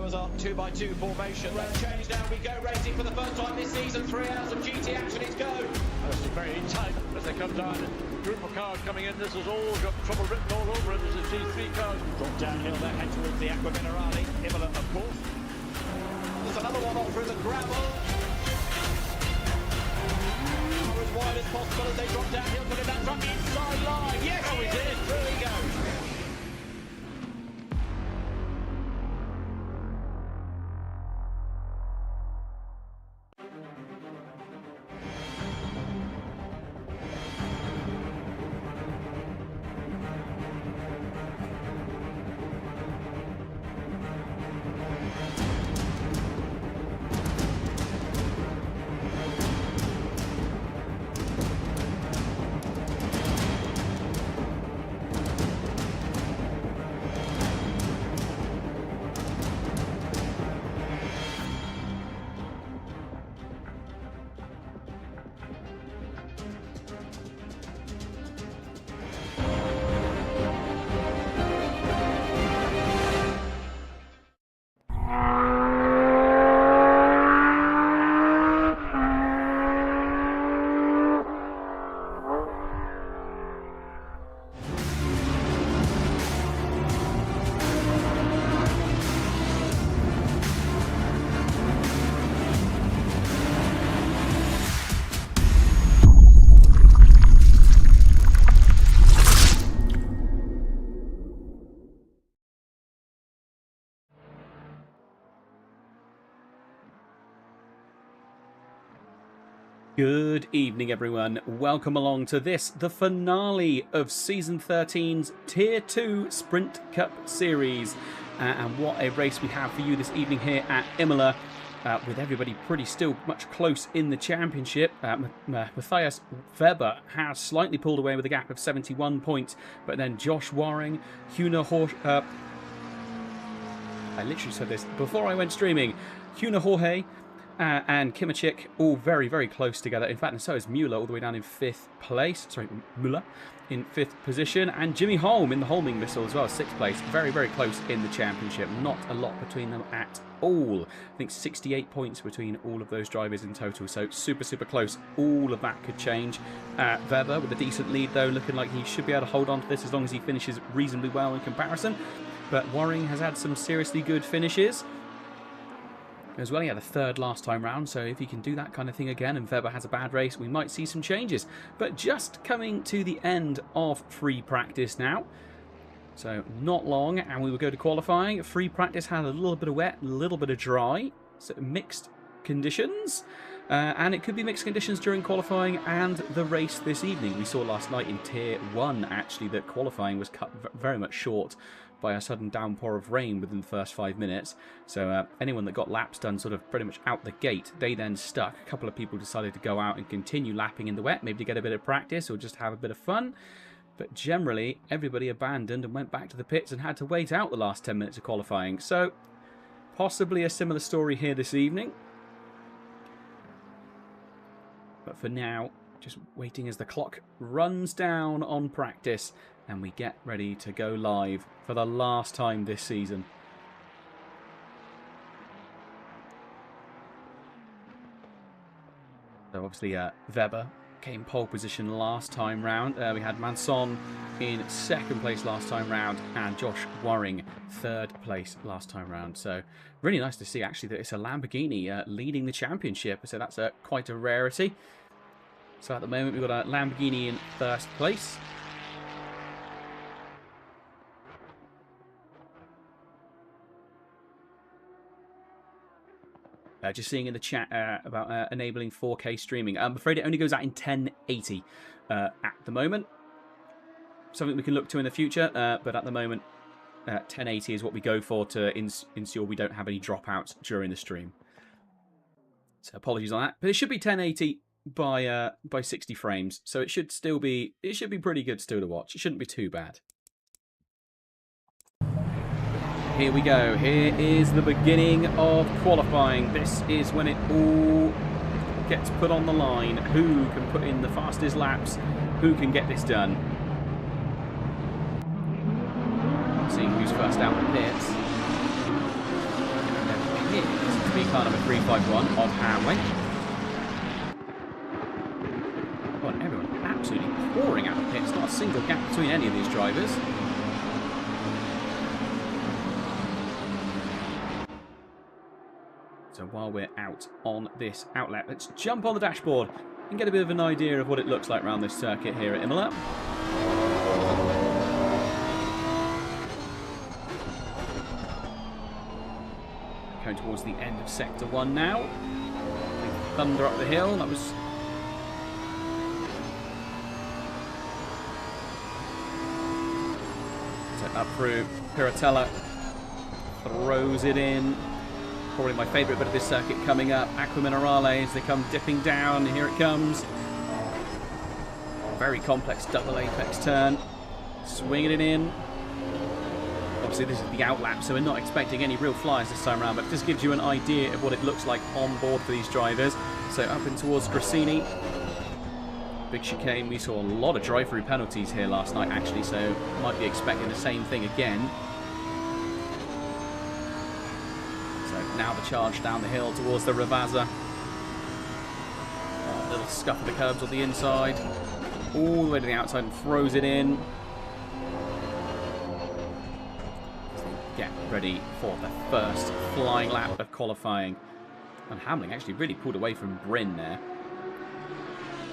was our 2x2 formation. Well, change now, we go racing for the first time this season. 3 hours of GT action, it's go. This is very tight as they come down. Group of cars coming in, this has all got trouble written all over it. This is G3 cars. Drop downhill there, head towards the Aqua Minerale. Imola, of course. There's another one off through the gravel. As wide as possible as they drop downhill, putting that truck inside line. Yes, Oh, he did. Through he goes. Good evening, everyone. Welcome along to this, the finale of Season 13's Tier 2 Sprint Cup Series. And what a race we have for you this evening here at Imola, with everybody pretty still much close in the championship. Matthias Weber has slightly pulled away with a gap of 71 points, but then Josh Waring, I literally said this before I went streaming, Jorge, and Kimachik all very, very close together. In fact, and so is Mueller all the way down in 5th place. Sorry, Mueller in 5th position. And Jimmy Holm in the Holming Missile as well, 6th place. Very, very close in the championship. Not a lot between them at all. I think 68 points between all of those drivers in total. So super, super close. All of that could change. Weber with a decent lead, though, looking like he should be able to hold on to this as long as he finishes reasonably well in comparison. But Waring has had some seriously good finishes as well. He had a 3rd last time round, so if he can do that kind of thing again and Weber has a bad race, we might see some changes. But just coming to the end of free practice now, so not long, and we will go to qualifying. Free practice had a little bit of wet, a little bit of dry, so mixed conditions. And it could be mixed conditions during qualifying and the race this evening. We saw last night in Tier 1, actually, that qualifying was cut very much short by a sudden downpour of rain within the first 5 minutes. So anyone that got laps done sort of pretty much out the gate, they then stuck. A couple of people decided to go out and continue lapping in the wet, maybe to get a bit of practice or just have a bit of fun. But generally, everybody abandoned and went back to the pits and had to wait out the last 10 minutes of qualifying. So possibly a similar story here this evening. But for now, just waiting as the clock runs down on practice and we get ready to go live for the last time this season. So obviously Weber came pole position last time round. We had Manson in 2nd place last time round and Josh Waring 3rd place last time round. So really nice to see actually that it's a Lamborghini leading the championship. So that's quite a rarity. So at the moment we've got a Lamborghini in 1st place. Just seeing in the chat about enabling 4K streaming. I'm afraid it only goes out in 1080 at the moment. Something we can look to in the future, but at the moment 1080 is what we go for to ensure we don't have any dropouts during the stream. So apologies on that, but it should be 1080 by 60 frames, so it should be pretty good still to watch. It shouldn't be too bad. Here we go. Here is the beginning of qualifying. This is when it all gets put on the line. Who can put in the fastest laps? Who can get this done? Seeing who's first out the pits. appears to be car number 351 of Hamlin. Oh, and everyone absolutely pouring out the pits. Not a single gap between any of these drivers. So while we're out on this outlet, let's jump on the dashboard and get a bit of an idea of what it looks like around this circuit here at Imola. Going towards the end of Sector 1 now. Big thunder up the hill. That was... So up through Piratella. Throws it in. Probably my favourite bit of this circuit coming up. Acqua Minerale as they come dipping down. Here it comes. Very complex double apex turn. Swinging it in. Obviously this is the outlap, so we're not expecting any real flyers this time around, but it just gives you an idea of what it looks like on board for these drivers. So up in towards Grassini. Big chicane. We saw a lot of drive-through penalties here last night actually, so might be expecting the same thing again. So now the charge down the hill towards the Ravazza. A little scuff of the curbs on the inside. All the way to the outside and throws it in. Get ready for the first flying lap of qualifying. And Hamling actually really pulled away from Bryn there.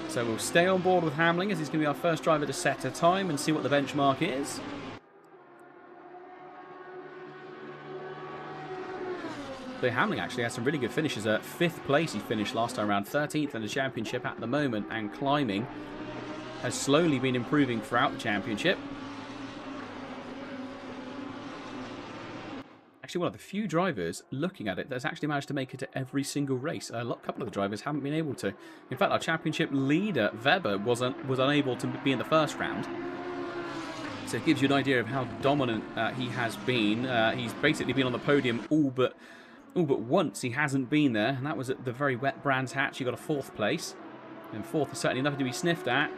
So we'll stay on board with Hamling as he's going to be our first driver to set a time and see what the benchmark is. So Hamling actually has some really good finishes. At 5th place he finished last time around, 13th in the championship at the moment, and climbing has slowly been improving throughout the championship. Actually one of the few drivers looking at it that's actually managed to make it to every single race. A couple of the drivers haven't been able to. In fact, our championship leader Weber was unable to be in the first round. So it gives you an idea of how dominant he has been. He's basically been on the podium all but once he hasn't been there, and that was at the very wet Brands Hatch. He got a 4th place, and 4th is certainly nothing to be sniffed at.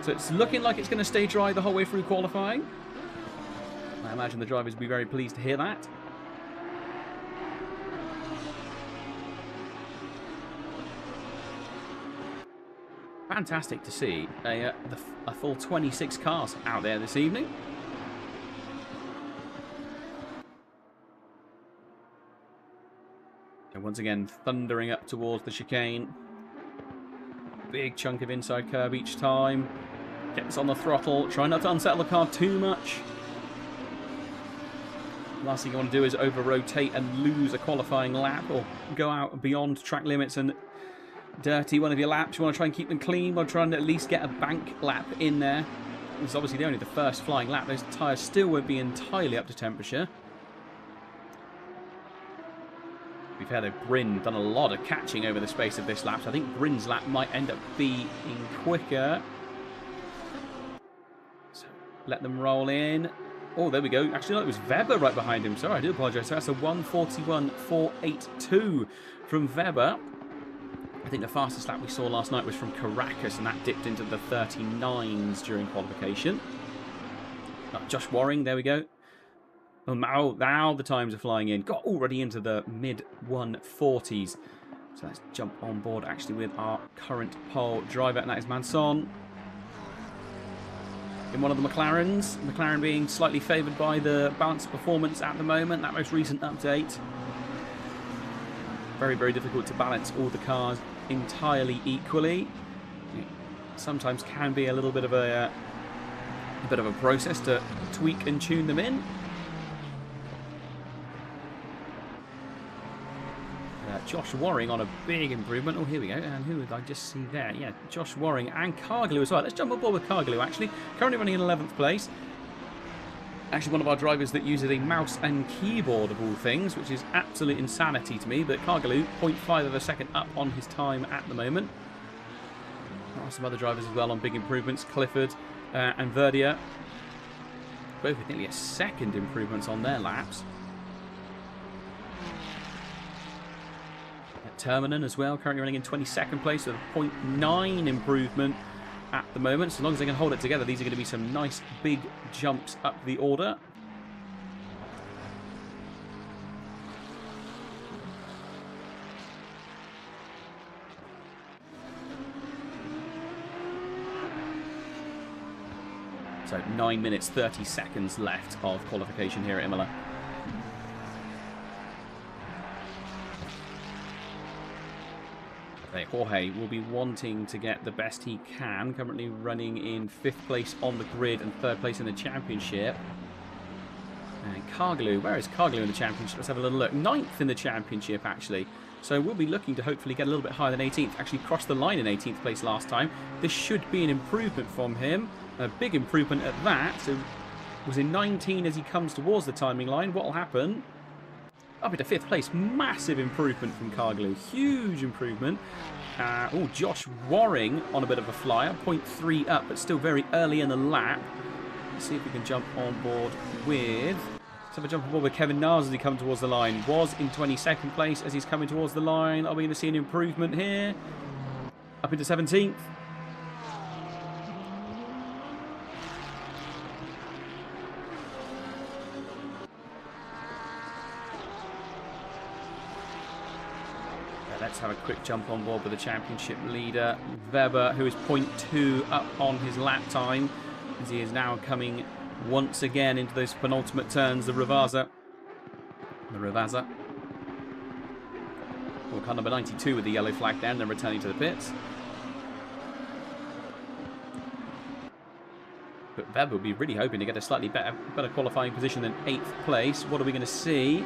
So it's looking like it's going to stay dry the whole way through qualifying. I imagine the drivers will be very pleased to hear that. Fantastic to see a full 26 cars out there this evening. And once again, thundering up towards the chicane. Big chunk of inside curb each time. Gets on the throttle. Try not to unsettle the car too much. Last thing you want to do is over-rotate and lose a qualifying lap or go out beyond track limits and dirty one of your laps. You want to try and keep them clean, or try and at least get a bank lap in there. It's obviously only the first flying lap. Those tyres still won't be entirely up to temperature. We've had Bryn done a lot of catching over the space of this lap, so I think Bryn's lap might end up being quicker. So let them roll in. Oh, there we go. Actually, no, it was Weber right behind him. Sorry, I do apologise. So that's a 1:41.482 from Weber. I think the fastest lap we saw last night was from Caracas, and that dipped into the 39s during qualification. Josh Waring, there we go. Oh, now the times are flying in. Got already into the mid-140s. So let's jump on board actually with our current pole driver, and that is Manson. In one of the McLarens. McLaren being slightly favoured by the balance performance at the moment. That most recent update. Very, very difficult to balance all the cars entirely equally. It sometimes can be a little bit of a process to tweak and tune them in. Josh Waring on a big improvement. Oh, here we go. And who did I just see there? Yeah, Josh Waring and Carglou as well. Let's jump on board with Carglou, actually. Currently running in 11th place. Actually, one of our drivers that uses a mouse and keyboard of all things, which is absolute insanity to me. But Carglou, 0.5 of a second up on his time at the moment. There are some other drivers as well on big improvements. Clifford and Verdia. Both with nearly a second improvements on their laps. Terminen as well, currently running in 22nd place with a 0.9 improvement at the moment. So as long as they can hold it together, these are going to be some nice big jumps up the order. So 9 minutes 30 seconds left of qualification here at Imola. Jorge will be wanting to get the best he can, currently running in 5th place on the grid and 3rd place in the championship. And Carglu, where is Carglu in the championship? Let's have a little look. 9th in the championship, actually. So we'll be looking to hopefully get a little bit higher than 18th. Actually crossed the line in 18th place last time. This should be an improvement from him. A big improvement at that. So was in 19 as he comes towards the timing line. What will happen? Up into 5th place. Massive improvement from Carglu. Huge improvement. Oh, Josh Waring on a bit of a flyer. 0.3 up, but still very early in the lap. Let's see if we can jump on board with... Let's have a jump on board with Kevin Nars as he comes towards the line. Was in 22nd place as he's coming towards the line. Are we going to see an improvement here? Up into 17th. Let's have a quick jump on board with the championship leader, Weber, who is 0.2 up on his lap time, as he is now coming once again into those penultimate turns, the Ravazza. Well, car number 92 with the yellow flag down, then returning to the pits. But Weber will be really hoping to get a slightly better qualifying position than 8th place. What are we going to see?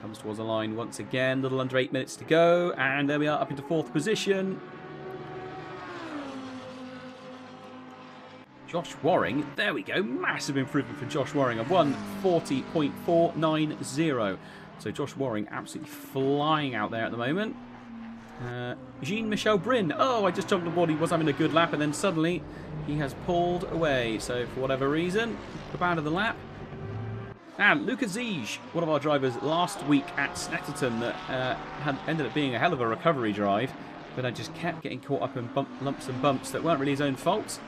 Comes towards the line once again, a little under 8 minutes to go, and there we are up into 4th position. Josh Waring, there we go, massive improvement for Josh Waring, a 1:40.490. So Josh Waring absolutely flying out there at the moment. Jean-Michel Bryn, oh, I just jumped on board, he was having a good lap, and then suddenly he has pulled away. So for whatever reason, up out of the lap. And Luca Ziege, one of our drivers last week at Snetterton, that had ended up being a hell of a recovery drive, but I just kept getting caught up in lumps and bumps that weren't really his own fault.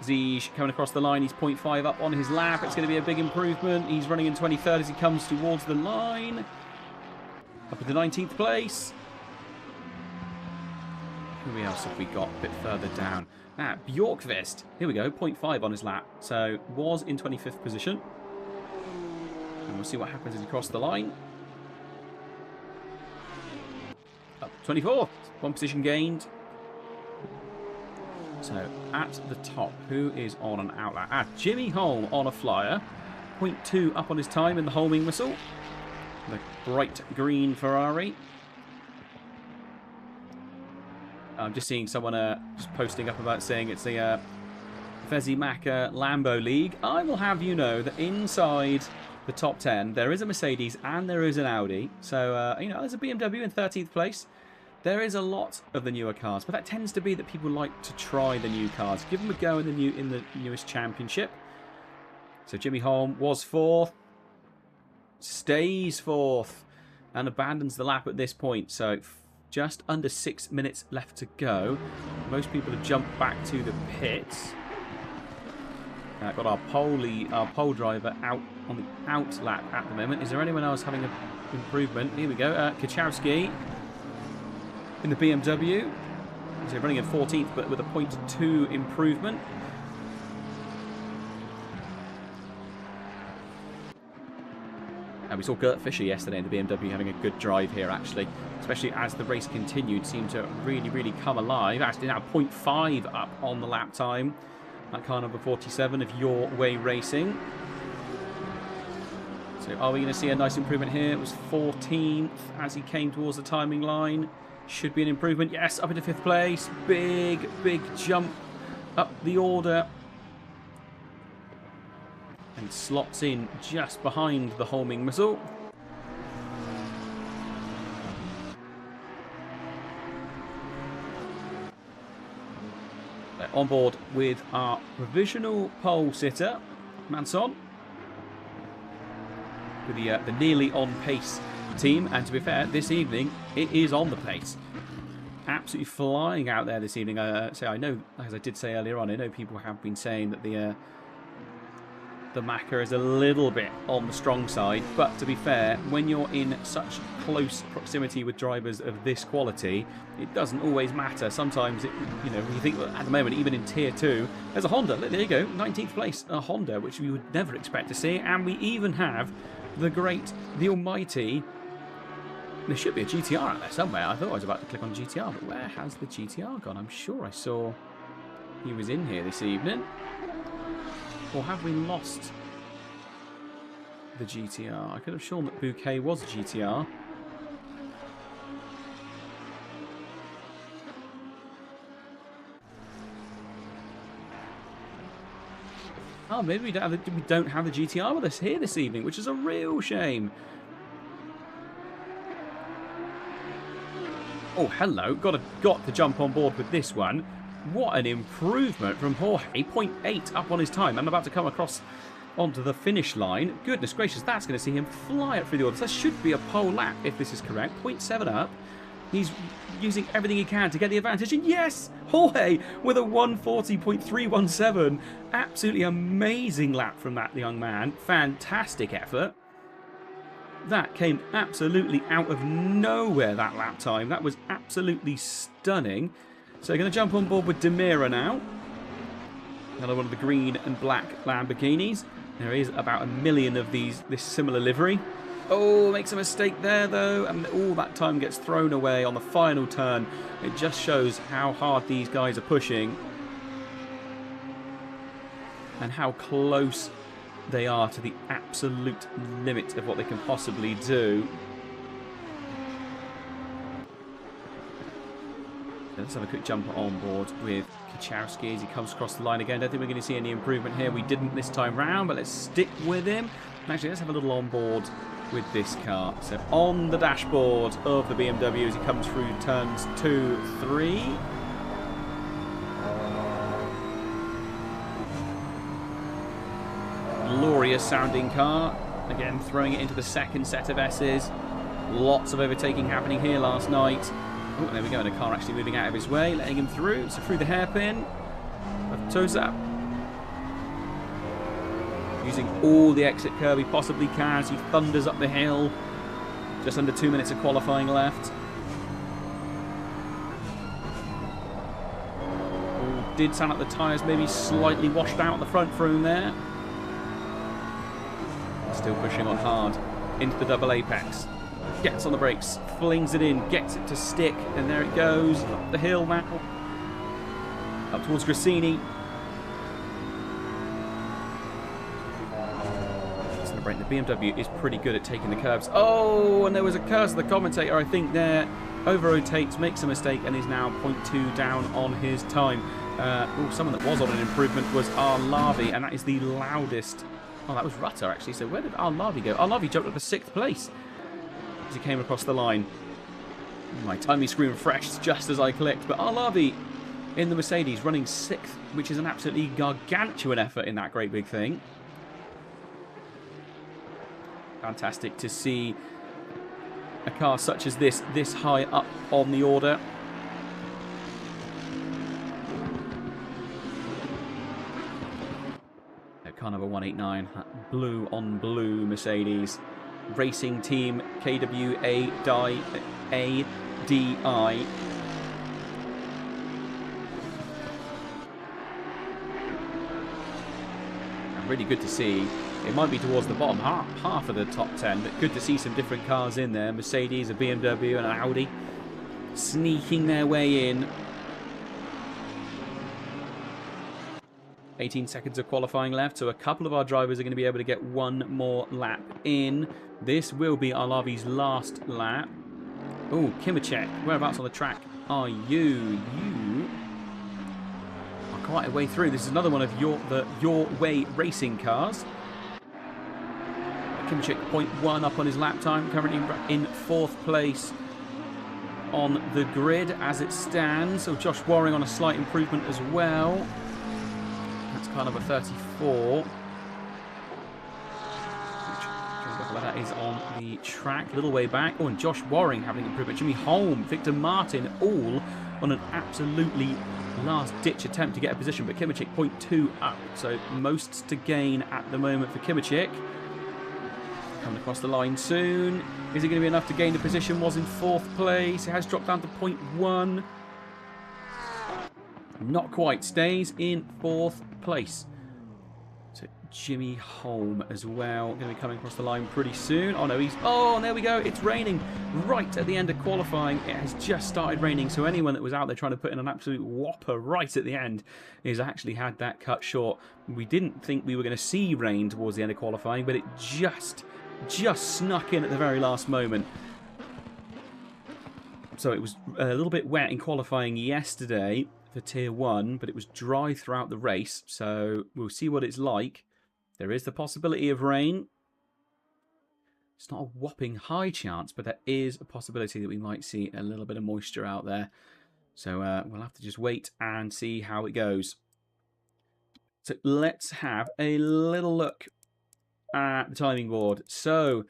Ziege coming across the line, he's 0.5 up on his lap, it's going to be a big improvement. He's running in 23rd as he comes towards the line. Up into 19th place. Who else have we got a bit further down? Bjorkvist. Here we go, 0.5 on his lap. So, was in 25th position. And we'll see what happens as he crosses the line. Up 24th. 1 position gained. So, at the top, who is on an outlap? Jimmy Holm on a flyer. 0.2 up on his time in the homing whistle. The bright green Ferrari. I'm just seeing someone just posting up about saying it's the Fezzi Macca Lambo League. I will have you know that inside the top 10 there is a Mercedes and there is an Audi. So you know, there's a BMW in 13th place. There is a lot of the newer cars, but that tends to be that people like to try the new cars, give them a go in the newest championship. So Jimmy Holm was 4th. Stays 4th and abandons the lap at this point. So just under 6 minutes left to go. Most people have jumped back to the pits. Got our pole driver out on the out lap at the moment. Is there anyone else having an improvement? Here we go. Kaczowski in the BMW. So running in 14th, but with a 0.2 improvement. And we saw Gert Fischer yesterday in the BMW having a good drive here, actually. Especially as the race continued, seemed to really, really come alive. Actually now 0.5 up on the lap time. That car number 47 of Your Way Racing. So are we going to see a nice improvement here? It was 14th as he came towards the timing line. Should be an improvement. Yes, up into 5th place. Big, big jump up the order. And slots in just behind the homing missile. They're on board with our provisional pole sitter, Manson, with the nearly on pace team. And to be fair, this evening it is on the pace. Absolutely flying out there this evening. So I know, as I did say earlier on, I know people have been saying that the the Macca is a little bit on the strong side, but to be fair, when you're in such close proximity with drivers of this quality, it doesn't always matter. Sometimes, you know, you think at the moment, even in Tier 2, there's a Honda. Look, there you go, 19th place, a Honda, which we would never expect to see. And we even have the great, the almighty, there should be a GTR out there somewhere. I thought I was about to click on GTR, but where has the GTR gone? I'm sure I saw he was in here this evening. Or have we lost the GTR? I could have sworn that Bouquet was a GTR. Oh, maybe we don't have the GTR with us here this evening, which is a real shame. Oh, hello. Got to jump on board with this one. What an improvement from Jorge. 0.8 up on his time. I'm about to come across onto the finish line. Goodness gracious, that's going to see him fly up through the orders. That should be a pole lap, if this is correct. 0.7 up. He's using everything he can to get the advantage. And yes, Jorge with a 140.317. Absolutely amazing lap from that young man. Fantastic effort. That came absolutely out of nowhere, that lap time. That was absolutely stunning. So we're going to jump on board with Demira now. Another one of the green and black Lamborghinis. There is about 1 million of this similar livery. Oh, makes a mistake there though, and all that time gets thrown away on the final turn. It just shows how hard these guys are pushing and how close they are to the absolute limit of what they can possibly do. Let's have a quick jump on board with Kuchowski as he comes across the line again. I don't think we're going to see any improvement here. We didn't this time round, but let's stick with him. And actually, let's have a little on board with this car. So on the dashboard of the BMW as he comes through turns 2, 3. Glorious sounding car. Again, throwing it into the second set of S's. Lots of overtaking happening here last night. Oh, there we go, and a car actually moving out of his way, letting him through. So through the hairpin of Toza. Using all the exit curb he possibly can as he thunders up the hill. Just under 2 minutes of qualifying left. Oh, did sound like the tyres maybe slightly washed out on the front for him there. Still pushing on hard into the double apex. Gets on the brakes, flings it in, gets it to stick, and there it goes, up the hill now. Up towards Grassini. Celebrate, the BMW is pretty good at taking the curves. Oh, and there was a curse of the commentator, I think, there. Over-rotates, makes a mistake, and is now 0.2 down on his time. Someone that was on an improvement was Arlavi, and that is the loudest. Oh, that was Rutter, actually. So where did Arlavi go? Arlavi jumped up to 6th place as he came across the line. My timing screen refreshed just as I clicked, but Arlavi in the Mercedes running 6th, which is an absolutely gargantuan effort in that great big thing. Fantastic to see a car such as this high up on the order. Car number 189, blue on blue Mercedes. Racing Team KWADI. Really good to see. It might be towards the bottom half of the top 10, but good to see some different cars in there. Mercedes, a BMW and an Audi sneaking their way in. 18 seconds of qualifying left, so a couple of our drivers are going to be able to get one more lap in. This will be Arlavi's last lap. Oh, Kimacek, whereabouts on the track are you? You are quite a way through. This is another one of Your Way racing cars. Kimacek 0.1 up on his lap time, currently in 4th place on the grid as it stands. So Josh Waring on a slight improvement as well. Car number 34. Where that is on the track, a little way back. Oh, and Josh Waring having an improvement. Jimmy Holm, Victor Martin, all on an absolutely last-ditch attempt to get a position, but Kimichik 0.2 up, so most to gain at the moment for Kimichik. Coming across the line soon. Is it going to be enough to gain the position? Was in 4th place. It has dropped down to 0.1. Not quite. Stays in 4th place. So Jimmy Holm as well. Going to be coming across the line pretty soon. Oh no, he's... Oh, and there we go. It's raining right at the end of qualifying. It has just started raining. So anyone that was out there trying to put in an absolute whopper right at the end has actually had that cut short. We didn't think we were going to see rain towards the end of qualifying, but it just snuck in at the very last moment. So it was a little bit wet in qualifying yesterday for Tier 1, but it was dry throughout the race, so we'll see what it's like. There is the possibility of rain. It's not a whopping high chance, but there is a possibility that we might see a little bit of moisture out there. So we'll have to just wait and see how it goes. So let's have a little look at the timing board. So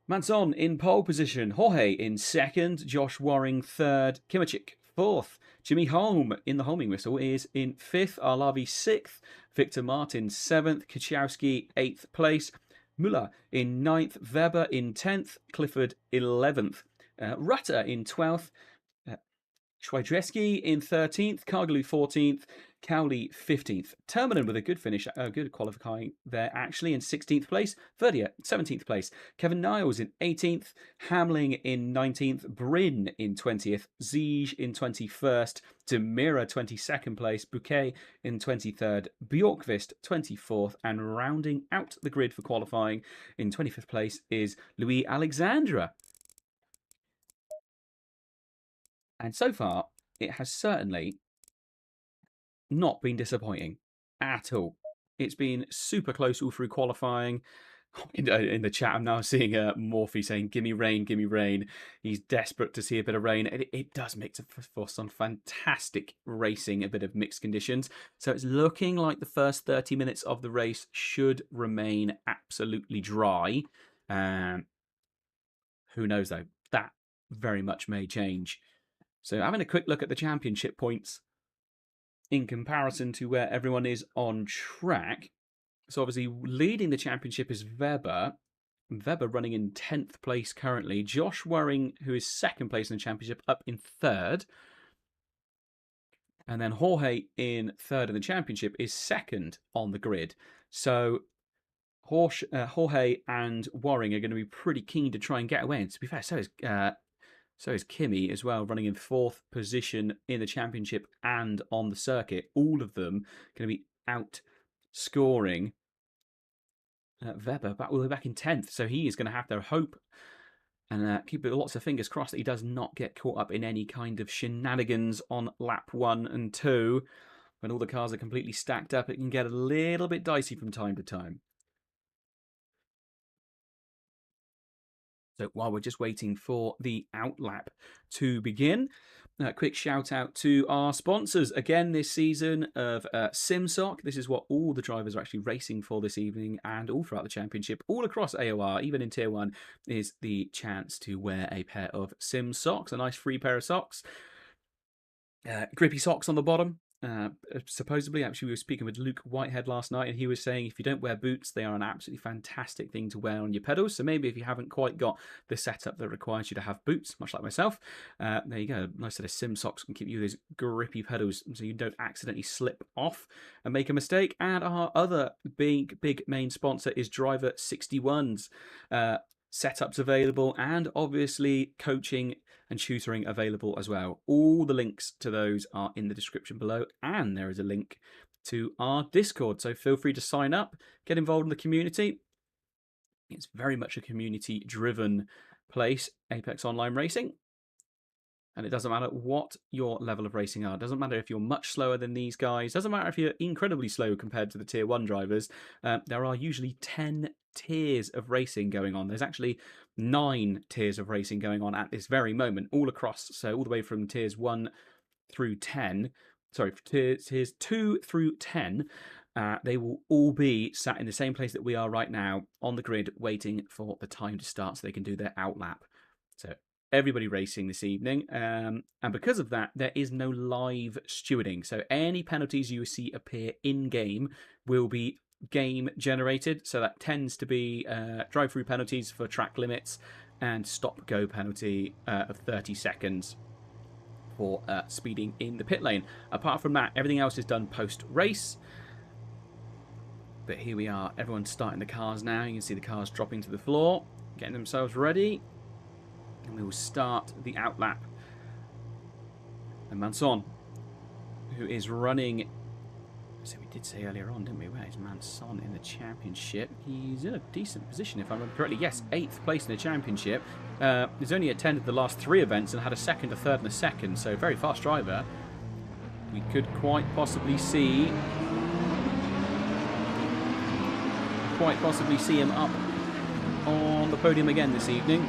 Manson in pole position, Jorge in 2nd, Josh Waring 3rd, Kimichik 4th, Jimmy Holm in the homing whistle is in 5th, Arlavi 6th, Victor Martin 7th, Kaczowski 8th place, Muller in 9th, Weber in 10th, Clifford 11th, Rutter in 12th, Schweidreski in 13th, Kargalu 14th, Cowley 15th. Terminen with a good finish, good qualifying there actually in 16th place. Verdier 17th place. Kevin Niles in 18th. Hamling in 19th. Bryn in 20th. Ziege in 21st. Demira 22nd place. Bouquet in 23rd. Bjorkvist 24th. And rounding out the grid for qualifying in 25th place is Louis Alexandra. And so far, it has certainly not been disappointing at all. It's been super close all through qualifying. In the chat, I'm now seeing Morphy saying, gimme rain, gimme rain. He's desperate to see a bit of rain. It does make for some fantastic racing, a bit of mixed conditions. So it's looking like the first 30 minutes of the race should remain absolutely dry. Who knows, though? That very much may change. So having a quick look at the championship points in comparison to where everyone is on track. So obviously leading the championship is Weber. Weber running in 10th place currently. Josh Waring, who is 2nd place in the championship, up in 3rd. And then Jorge in 3rd in the championship is 2nd on the grid. So Jorge and Waring are going to be pretty keen to try and get away. And to be fair, so is Kimi as well, running in 4th position in the championship and on the circuit. All of them going to be outscoring Weber all the way back in 10th. So he is going to have to hope and keep lots of fingers crossed that he does not get caught up in any kind of shenanigans on lap 1 and 2. When all the cars are completely stacked up, it can get a little bit dicey from time to time. So while we're just waiting for the outlap to begin, a quick shout out to our sponsors again this season of SIMSOK. This is what all the drivers are actually racing for this evening and all throughout the championship, all across AOR, even in Tier 1, is the chance to wear a pair of SIMSOKs, a nice free pair of socks. Grippy socks on the bottom. Supposedly, actually, we were speaking with Luke Whitehead last night, and he was saying if you don't wear boots, they are an absolutely fantastic thing to wear on your pedals. So maybe if you haven't quite got the setup that requires you to have boots, much like myself, there you go. A nice set of SIMSOKs can keep you those grippy pedals so you don't accidentally slip off and make a mistake. And our other big main sponsor is Driver 61's. Setups available, and obviously coaching and tutoring available as well. All the links to those are in the description below, and there is a link to our Discord, so feel free to sign up, get involved in the community. It's very much a community driven place, Apex Online Racing, and it doesn't matter what your level of racing are. It doesn't matter if you're much slower than these guys. It doesn't matter if you're incredibly slow compared to the Tier 1 drivers. There are usually 10 tiers of racing going on. There's actually 9 tiers of racing going on at this very moment, all across. So all the way from tiers 1 through 10. Sorry, tiers 2 through 10. They will all be sat in the same place that we are right now on the grid, waiting for the time to start so they can do their outlap. So everybody racing this evening. And because of that, there is no live stewarding. So any penalties you see appear in-game will be game generated. So that tends to be drive-through penalties for track limits and stop-go penalty of 30 seconds for speeding in the pit lane. Apart from that, everything else is done post-race. But here we are. Everyone's starting the cars now. You can see the cars dropping to the floor, getting themselves ready. And we will start the outlap. And Manson, who is running... So we did say earlier on, didn't we? Where is Manson in the championship? He's in a decent position, if I remember correctly. Yes, 8th place in the championship. He's only attended the last 3 events and had a second, a third, and a second. So very fast driver. We could quite possibly see him up on the podium again this evening.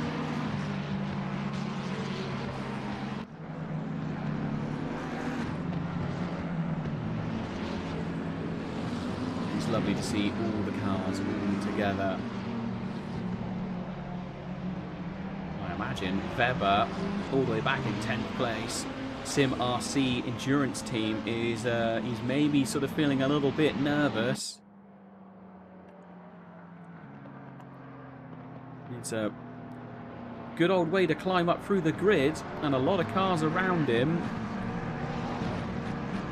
It's lovely to see all the cars all together. I imagine Weber all the way back in 10th place. Sim RC endurance team is he's maybe sort of feeling a little bit nervous. It's a good old way to climb up through the grid, and a lot of cars around him.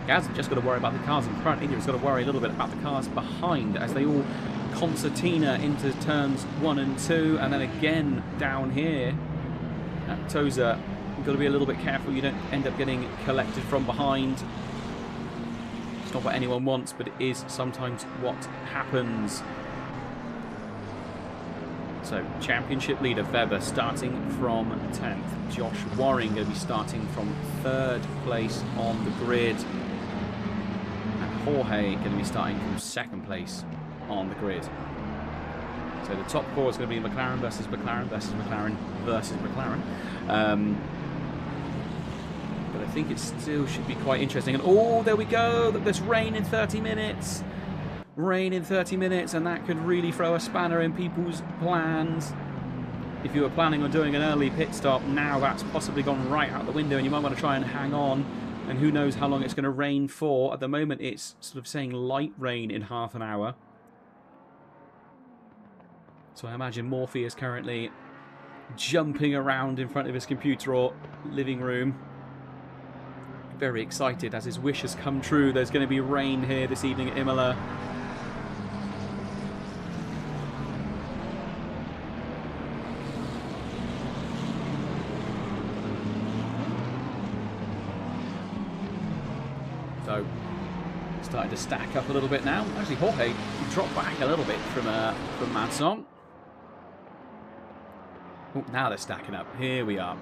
He hasn't just got to worry about the cars in front either, he's got to worry a little bit about the cars behind as they all concertina into turns 1 and 2, and then again down here at Toza. You've got to be a little bit careful you don't end up getting collected from behind. It's not what anyone wants, but it is sometimes what happens. So, championship leader Weber starting from 10th. Josh Waring going to be starting from 3rd place on the grid. And Jorge going to be starting from 2nd place on the grid. So the top 4 is going to be McLaren versus McLaren versus McLaren versus McLaren. But I think it still should be quite interesting. And oh, there we go! There's rain in 30 minutes. Rain in 30 minutes, and that could really throw a spanner in people's plans. If you were planning on doing an early pit stop, now that's possibly gone right out the window, and you might want to try and hang on. And who knows how long it's going to rain for. At the moment, it's sort of saying light rain in half an hour. So I imagine Morphe is currently jumping around in front of his computer or living room. Very excited as his wish has come true. There's going to be rain here this evening at Imola. So, starting to stack up a little bit now. Actually, Jorge dropped back a little bit from Manson. Oh, now they're stacking up. Here we are.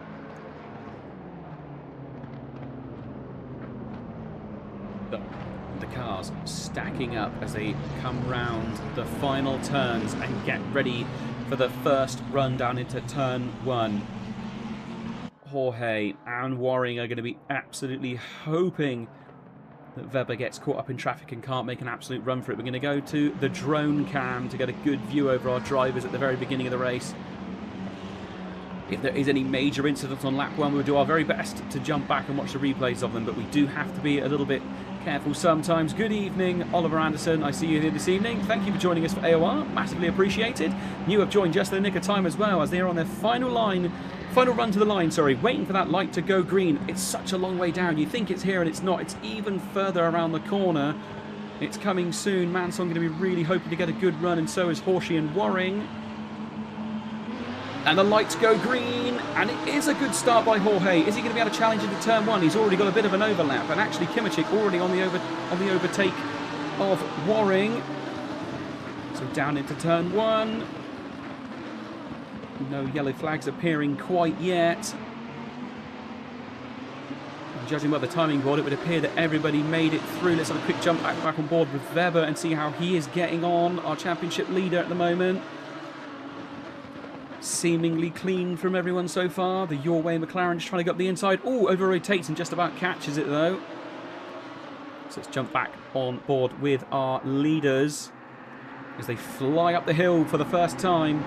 The cars stacking up as they come round the final turns and get ready for the first run down into turn 1. Jorge and Waring are going to be absolutely hoping that Weber gets caught up in traffic and can't make an absolute run for it. We're going to go to the drone cam to get a good view over our drivers at the very beginning of the race. If there is any major incidents on lap 1, we'll do our very best to jump back and watch the replays of them, but we do have to be a little bit careful sometimes. Good evening, Oliver Anderson. I see you here this evening. Thank you for joining us for AOR. Massively appreciated. You have joined just in the nick of time as well, as they are on their final run to the line, waiting for that light to go green. It's such a long way down. You think it's here and it's not. It's even further around the corner. It's coming soon. Manson going to be really hoping to get a good run, and so is Jorge and Waring. And the lights go green, and it is a good start by Jorge. Is he going to be able to challenge into turn 1? He's already got a bit of an overlap, and actually Kimmich already on the overtake of Waring. So down into turn 1. No yellow flags appearing quite yet. And judging by the timing board, it would appear that everybody made it through. Let's have a quick jump back on board with Weber and see how he is getting on, our championship leader at the moment. Seemingly clean from everyone so far. The Your Way McLaren just trying to go up the inside. Oh, over rotates and just about catches it though. So let's jump back on board with our leaders as they fly up the hill for the first time.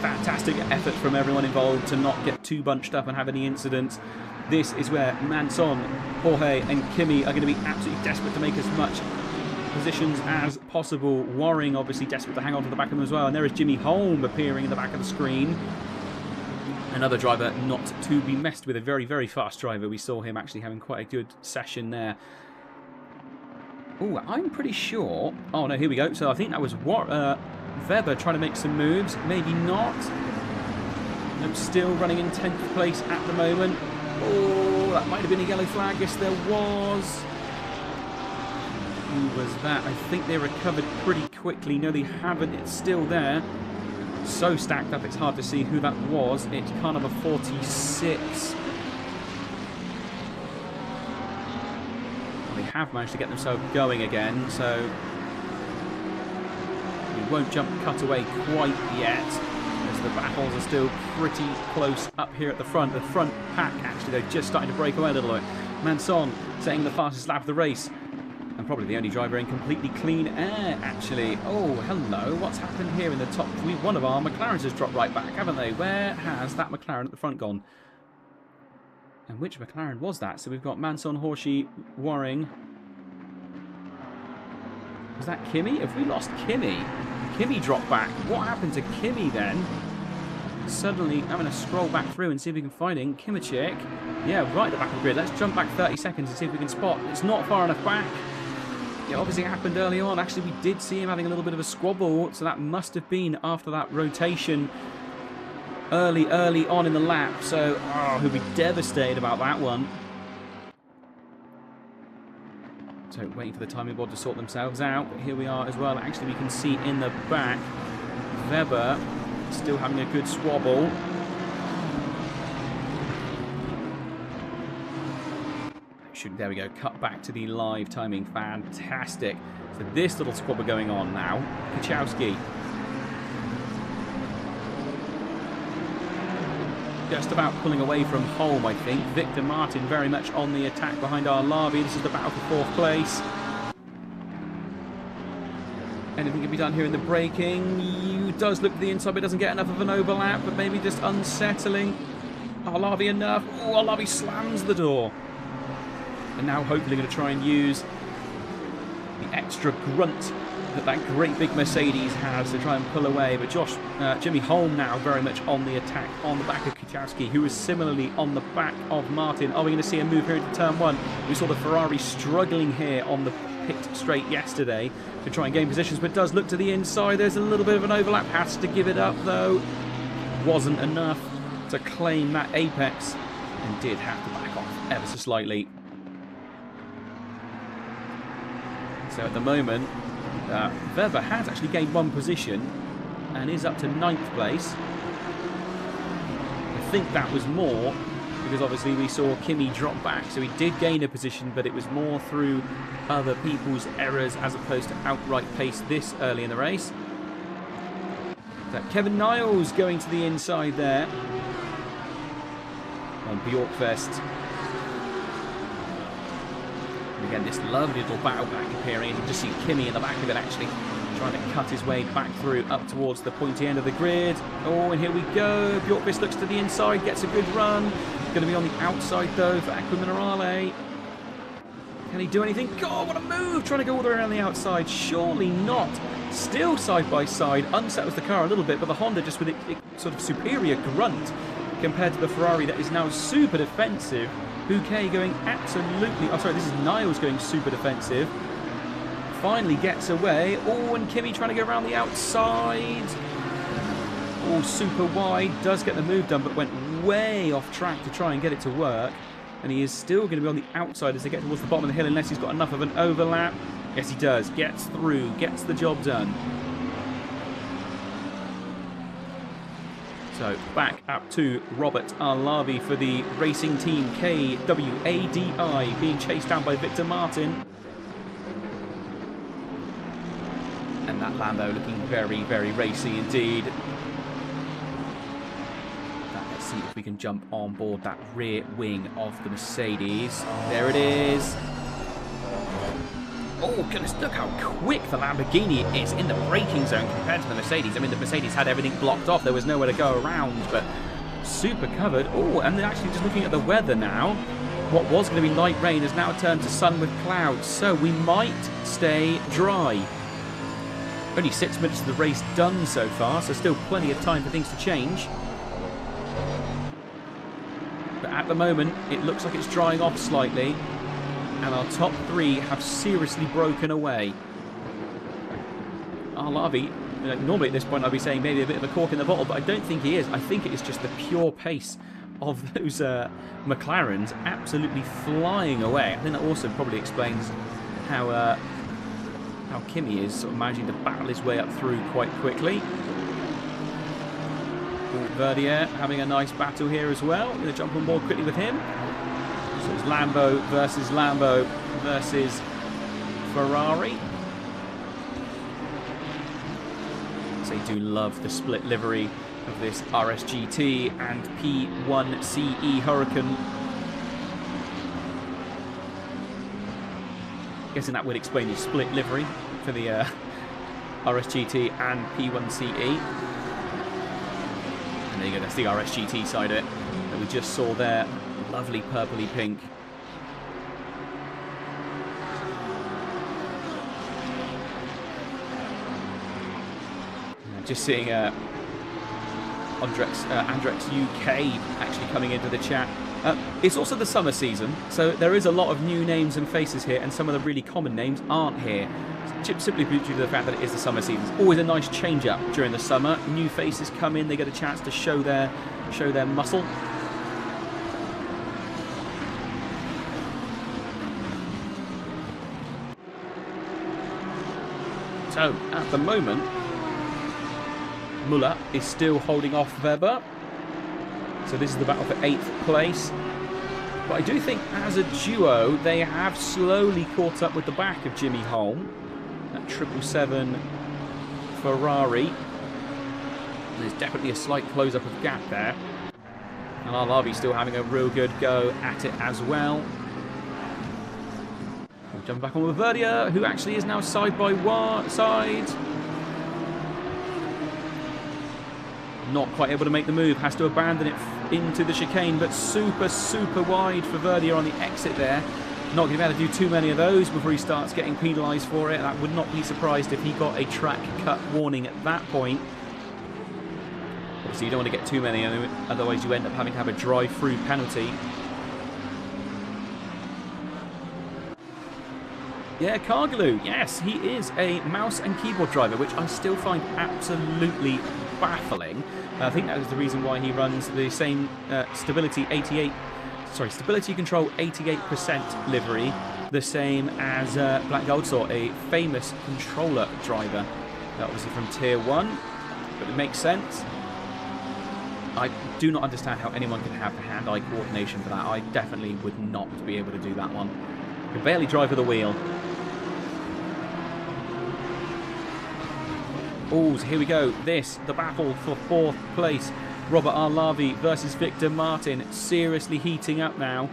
fantastic effort from everyone involved to not get too bunched up and have any incidents. This is where Manson, Jorge and Kimi are going to be absolutely desperate to make as much positions as possible. Waring obviously desperate to hang on to the back of them as well. And there is Jimmy Holm appearing in the back of the screen. Another driver not to be messed with, a very, very fast driver. We saw him actually having quite a good session there. Oh, I'm pretty sure... Oh, no, here we go. So I think that was Weber trying to make some moves. Maybe not. Nope, still running in 10th place at the moment. Oh, that might have been a yellow flag. Yes, there was. Who was that? I think they recovered pretty quickly. No, they haven't. It's still there. So stacked up, it's hard to see who that was. It's kind of a 46. They have managed to get themselves going again, so we won't jump cut away quite yet, as the battles are still pretty close up here at the front. The front pack, actually, they're just starting to break away a little bit. Manson setting the fastest lap of the race. And probably the only driver in completely clean air, actually. Oh, hello. What's happened here in the top three? One of our McLarens has dropped right back, haven't they? Where has that McLaren at the front gone? And which McLaren was that? So we've got Manson, Horsey, Waring. Was that Kimi? Have we lost Kimi? Kimi dropped back. What happened to Kimi then? Suddenly, I'm going to scroll back through and see if we can find him. Kimichik. Yeah, right at the back of the grid. Let's jump back 30 seconds and see if we can spot. It's not far enough back. It obviously happened early on. Actually, we did see him having a little bit of a squabble, so that must have been after that rotation early on in the lap. So, he'll be devastated about that one. So, waiting for the timing board to sort themselves out. But here we are as well. Actually, we can see in the back, Weber still having a good squabble. There we go, cut back to the live timing, fantastic. So this little squabble going on now. Kuchowski. Just about pulling away from Holm, I think. Victor Martin very much on the attack behind Arlavi. This is the battle for 4th place. Anything can be done here in the braking. He does look to the inside, but doesn't get enough of an overlap, but maybe just unsettling. Arlavi enough. Oh, Arlavi slams the door. And now hopefully going to try and use the extra grunt that great big Mercedes has to try and pull away. But Jimmy Holm now very much on the attack on the back of Kuchowski, who is similarly on the back of Martin. Are we going to see a move here into turn 1? We saw the Ferrari struggling here on the pit straight yesterday to try and gain positions, but does look to the inside. There's a little bit of an overlap. Has to give it up, though. Wasn't enough to claim that apex and did have to back off ever so slightly. So at the moment, Weber has actually gained 1 position and is up to 9th place. I think that was more because obviously we saw Kimi drop back, so he did gain a position, but it was more through other people's errors as opposed to outright pace this early in the race. So Kevin Niles going to the inside there on Bjorkfest. Again, this lovely little battle back appearing. You can just see Kimi in the back of it actually trying to cut his way back through up towards the pointy end of the grid. Oh, and here we go. Bjorkqvist looks to the inside, gets a good run. Going to be on the outside though for Aqua Minerale. Can he do anything? God, what a move! Trying to go all the way around the outside. Surely not. Still side by side. Unsettles the car a little bit, but the Honda just with its sort of superior grunt compared to the Ferrari that is now super defensive. Bouquet going absolutely... Oh, sorry, this is Niles going super defensive. Finally gets away. Oh, and Kimi trying to go around the outside. Oh, super wide. Does get the move done, but went way off track to try and get it to work. And he is still going to be on the outside as they get towards the bottom of the hill, unless he's got enough of an overlap. Yes, he does. Gets through. Gets the job done. So back up to Robert Arlavi for the racing team KWADI, being chased down by Victor Martin. And that Lambo looking very, very racy indeed. Let's see if we can jump on board that rear wing of the Mercedes. There it is. Oh, goodness, look how quick the Lamborghini is in the braking zone compared to the Mercedes. I mean, the Mercedes had everything blocked off. There was nowhere to go around, but super covered. Oh, and then actually just looking at the weather now, what was going to be light rain has now turned to sun with clouds, so we might stay dry. Only 6 minutes of the race done so far, so still plenty of time for things to change. But at the moment, it looks like it's drying off slightly, and our top 3 have seriously broken away. Arlavi, normally at this point I'd be saying maybe a bit of a cork in the bottle, but I don't think he is. I think it is just the pure pace of those McLarens absolutely flying away. I think that also probably explains how Kimi is sort of managing to battle his way up through quite quickly. Verdier having a nice battle here as well. Going to jump on board quickly with him. So it's Lambo versus Ferrari. So you do love the split livery of this RSGT and P1CE Huracan. Guessing that would explain the split livery for the RSGT and P1CE. And there you go, that's the RSGT side of it that we just saw there. Lovely purpley pink. Just seeing Andrex UK actually coming into the chat. It's also the summer season, so there is a lot of new names and faces here, and some of the really common names aren't here. Simply due to the fact that it is the summer season. It's always a nice change-up during the summer. New faces come in, they get a chance to show their muscle. So, at the moment, Muller is still holding off Weber. So this is the battle for 8th place. But I do think as a duo, they have slowly caught up with the back of Jimmy Holm. That 777 Ferrari. There's definitely a slight close-up of gap there. And Arlavi still having a real good go at it as well. We'll jump back on with Verdier, who actually is now side by side. Not quite able to make the move, has to abandon it into the chicane, but super wide for Verdier on the exit there. Not going to be able to do too many of those before he starts getting penalised for it. I would not be surprised if he got a track cut warning at that point. Obviously you don't want to get too many, otherwise you end up having to have a drive-through penalty. Yeah, Cargaloo, yes, he is a mouse and keyboard driver, which I still find absolutely baffling. I think that is the reason why he runs the same stability control 88% livery, the same as Black Goldsaw, a famous controller driver, obviously from Tier 1, but it makes sense. I do not understand how anyone can have the hand-eye coordination for that. I definitely would not be able to do that one. You can barely drive with a wheel. Oh, so here we go. The battle for 4th place. Robert Arlavi versus Victor Martin. Seriously heating up now.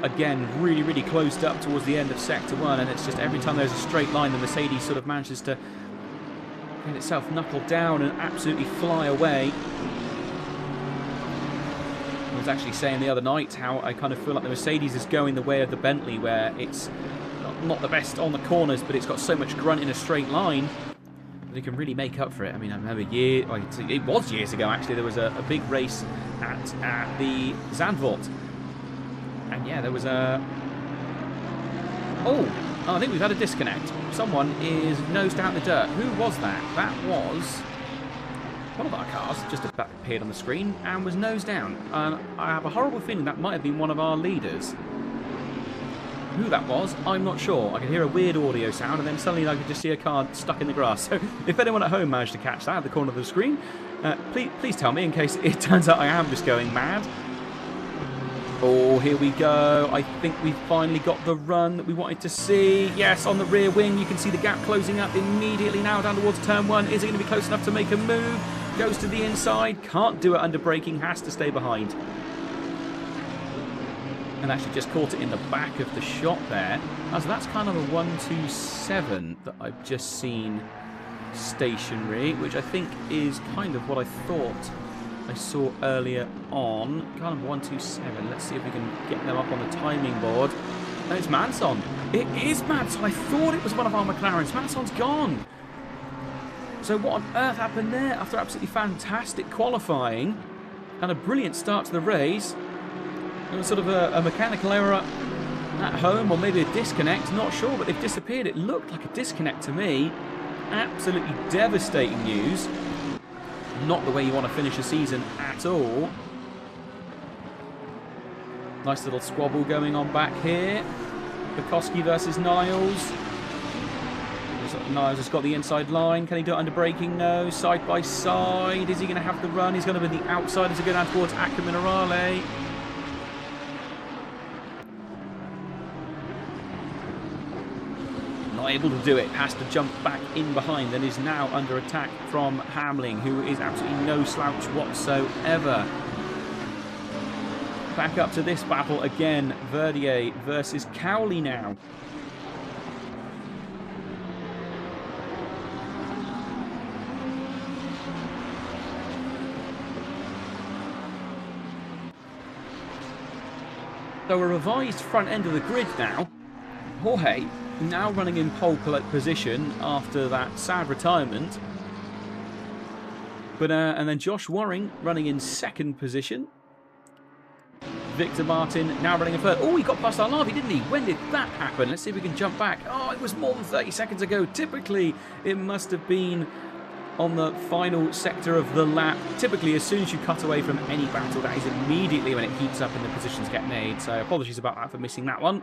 Again, really closed up towards the end of Sector 1, and it's just every time there's a straight line, the Mercedes sort of manages to get itself knuckled down and absolutely fly away. I was actually saying the other night how I kind of feel like the Mercedes is going the way of the Bentley, where it's not the best on the corners, but it's got so much grunt in a straight line. They can really make up for it. I mean, I remember it was years ago actually, there was a big race at the Zandvoort. And yeah, there was a... Oh, I think we've had a disconnect. Someone is nosed out in the dirt. Who was that? That was one of our cars, just appeared on the screen and was nosed down. I have a horrible feeling that might have been one of our leaders. Who that was, I'm not sure. I could hear a weird audio sound, and then suddenly I could just see a car stuck in the grass. So if anyone at home managed to catch that at the corner of the screen, please tell me, in case it turns out I am just going mad. Oh, here we go. I think we've finally got the run that we wanted to see. Yes, on the rear wing, you can see the gap closing up immediately now down towards turn 1. Is it going to be close enough to make a move? Goes to the inside. Can't do it under braking. Has to stay behind. and actually just caught it in the back of the shot there. So that's kind of a 127 that I've just seen stationary, which I think is kind of what I thought I saw earlier on. Kind of 127. Let's see if we can get them up on the timing board. And it's Manson. It is Manson. I thought it was one of our McLarens. Manson's gone. So what on earth happened there after absolutely fantastic qualifying and a brilliant start to the race? It was sort of a mechanical error at home, or maybe a disconnect, not sure, but they've disappeared. It looked like a disconnect to me. Absolutely devastating news. Not the way you want to finish a season at all. Nice little squabble going on back here. Bukowski versus Niles. Niles has got the inside line. Can he do it under braking? No. Side by side. Is he going to have the run? He's going to be the outside as he goes down towards Acca Minerale. Not able to do it. Has to jump back in behind and is now under attack from Hamling, who is absolutely no slouch whatsoever. Back up to this battle again. Verdier versus Cowley now. So a revised front end of the grid now. Jorge now running in pole position after that sad retirement. But and then Josh Waring running in second position. Victor Martin now running in third. Oh, he got past Arlavi, didn't he? When did that happen? Let's see if we can jump back. Oh, it was more than 30 seconds ago. Typically, it must have been on the final sector of the lap. Typically, as soon as you cut away from any battle, that is immediately when it heats up and the positions get made. So apologies about that for missing that one.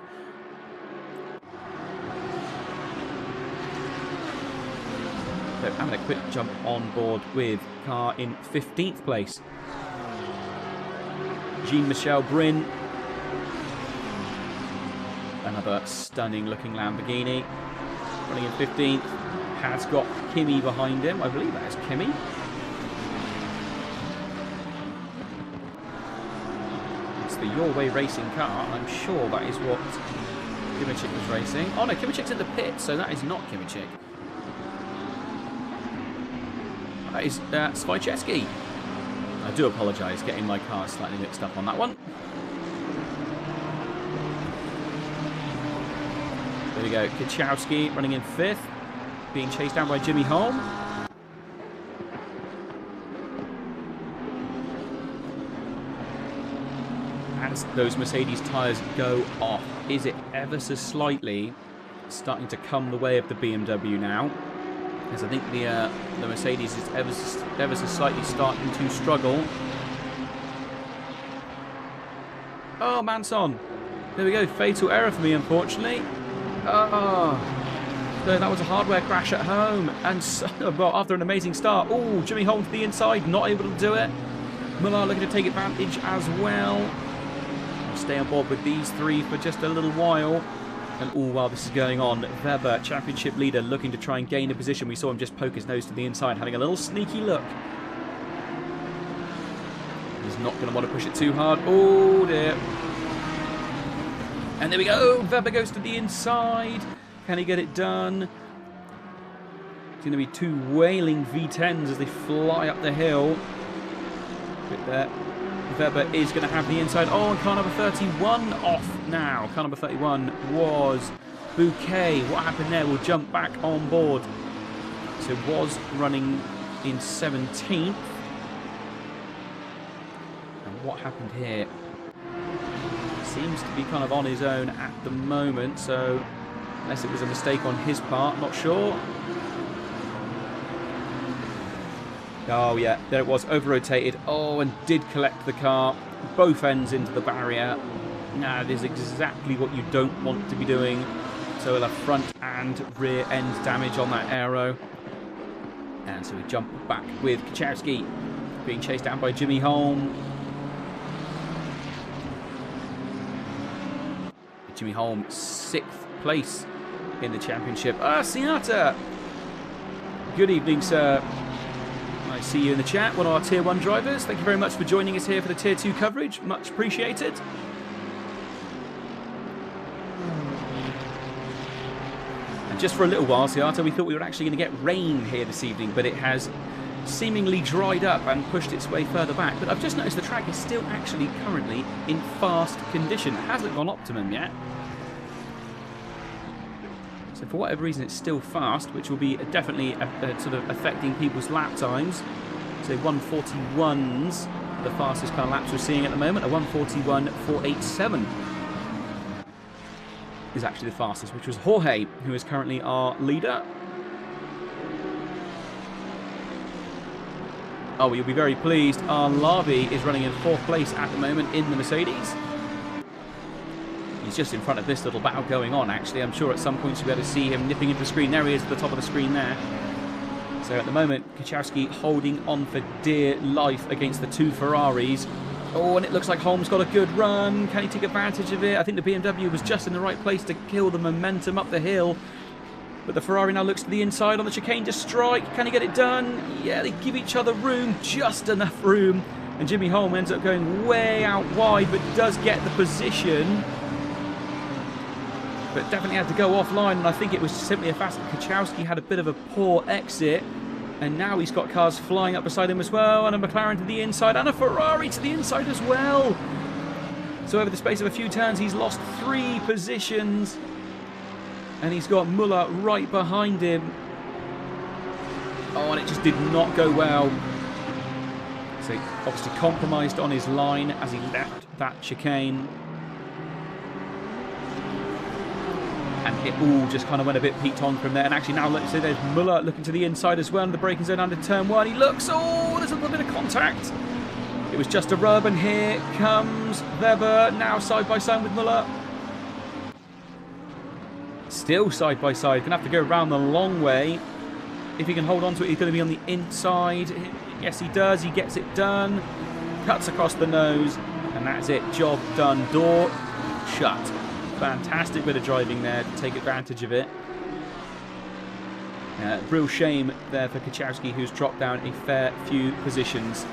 So having a quick jump on board with car in 15th place. Jean-Michel Brin. Another stunning looking Lamborghini. Running in 15th. Has got Kimi behind him. I believe that is Kimi. It's the Your Way Racing car. I'm sure that is what Kimichik was racing. Oh no, Kimichik's in the pit, so that is not Kimichik. That is Svajcevski. I do apologise, getting my car slightly mixed up on that one. There we go. Kachowski running in 5th. Being chased down by Jimmy Holm. As those Mercedes tyres go off, is it ever so slightly starting to come the way of the BMW now? As I think the Mercedes is ever so slightly starting to struggle. Oh, Manson. There we go. Fatal error for me, unfortunately. Oh. So that was a hardware crash at home, and so, well, after an amazing start. Oh, Jimmy Holm to the inside, not able to do it. Muller looking to take advantage as well. Stay on board with these three for just a little while. And all while this is going on, Weber, championship leader, looking to try and gain a position. We saw him just poke his nose to the inside, having a little sneaky look. He's not going to want to push it too hard. Oh dear. And there we go. Weber goes to the inside. Can he get it done? It's going to be two wailing V10s as they fly up the hill. Bit there. Weber is going to have the inside. Oh, and car number 31 off now. Car number 31 was Bouquet. What happened there? We'll jump back on board. So was running in 17th. And what happened here? Seems to be kind of on his own at the moment, so unless it was a mistake on his part, not sure. Oh yeah, there it was, over-rotated. Oh, and did collect the car, both ends into the barrier. Now, that is exactly what you don't want to be doing. So we'll have front and rear end damage on that aero. And so we jump back with Kachowski being chased down by Jimmy Holm. Jimmy Holm, 6th place in the championship. Siata! Good evening, sir. I see you in the chat, one of our Tier 1 drivers. Thank you very much for joining us here for the Tier 2 coverage. Much appreciated. just for a little while, Seattle, we thought we were actually going to get rain here this evening, but it has seemingly dried up and pushed its way further back. But I've just noticed the track is still actually currently in fast condition. It hasn't gone optimum yet. So for whatever reason, it's still fast, which will be definitely sort of affecting people's lap times. So 141's the fastest car laps we're seeing at the moment. A 141.487 is actually the fastest, which was Jorge, who is currently our leader. Oh, you'll be very pleased. Our Larby is running in 4th place at the moment in the Mercedes. He's just in front of this little battle going on, actually. I'm sure at some point you'll be able to see him nipping into the screen. There he is at the top of the screen there. So at the moment, Kuchowski holding on for dear life against the 2 Ferraris. Oh, and it looks like Holmes got a good run. Can he take advantage of it? I think the BMW was just in the right place to kill the momentum up the hill. But the Ferrari now looks to the inside on the chicane to strike. Can he get it done? Yeah, they give each other room, just enough room. And Jimmy Holm ends up going way out wide, but does get the position. But definitely had to go offline, and I think it was simply a fact that Kuchowski had a bit of a poor exit. And now he's got cars flying up beside him as well, and a McLaren to the inside, and a Ferrari to the inside as well. So over the space of a few turns, he's lost 3 positions. And he's got Muller right behind him. Oh, and it just did not go well. So he obviously compromised on his line as he left that chicane. And it all just kind of went a bit peaked on from there. And actually now, let's say there's Muller looking to the inside as well in the braking zone under turn 1. He looks, oh, there's a little bit of contact. It was just a rub, and here comes Weber, now side by side with Muller. Still side by side, gonna have to go around the long way. If he can hold on to it, he's going to be on the inside. Yes, he does, he gets it done. Cuts across the nose, and that's it, job done. Door shut. Fantastic bit of driving there to take advantage of it. Real shame there for Kuchowski, who's dropped down a fair few positions.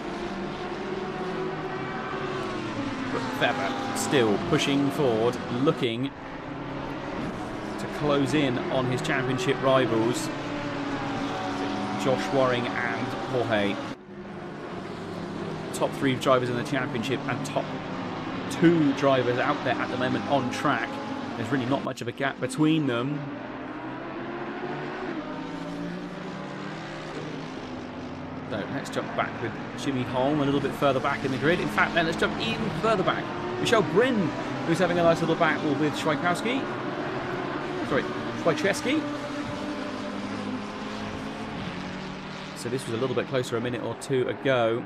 But Weber still pushing forward, looking to close in on his championship rivals, Josh Waring and Jorge. Top 3 drivers in the championship and top 2 drivers out there at the moment on track. There's really not much of a gap between them. So let's jump back with Jimmy Holm a little bit further back in the grid. In fact, then let's jump even further back. Michel Bryn, who's having a nice little battle with Schweikowski. Sorry, Schweikowski. So this was a little bit closer a minute or 2 ago.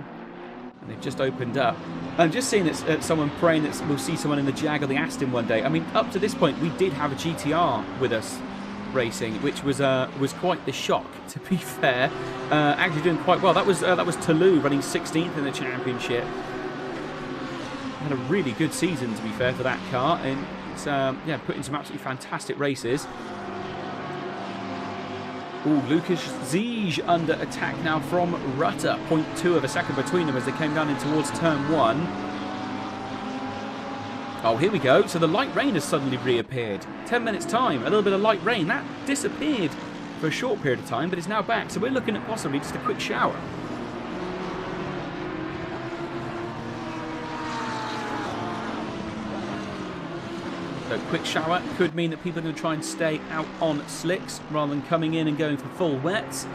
And they've just opened up. I'm just seeing someone praying that we'll see someone in the Jag or the Aston one day. I mean, up to this point, we did have a GTR with us racing, which was quite the shock, to be fair. Actually doing quite well. That was Toulouse running 16th in the championship. Had a really good season, to be fair, for that car, and it's yeah, put in some absolutely fantastic races. Ooh, Lucas Ziege under attack now from Rutter. 0.2 of a second between them as they came down in towards turn 1. Oh, here we go. So the light rain has suddenly reappeared. 10 minutes time, a little bit of light rain. That disappeared for a short period of time, but it's now back. So we're looking at possibly just a quick shower. So quick shower could mean that people are going to try and stay out on slicks rather than coming in and going for full wets.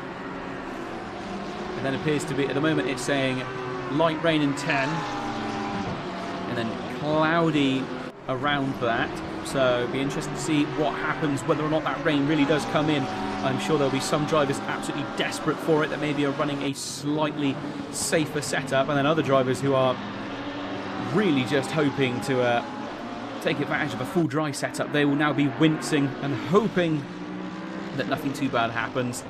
And then appears to be, at the moment, it's saying light rain in 10. And then cloudy around that. So it'll be interesting to see what happens, whether or not that rain really does come in. I'm sure there'll be some drivers absolutely desperate for it that maybe are running a slightly safer setup. And then other drivers who are really just hoping to take advantage of a full dry setup. They will now be wincing and hoping that nothing too bad happens.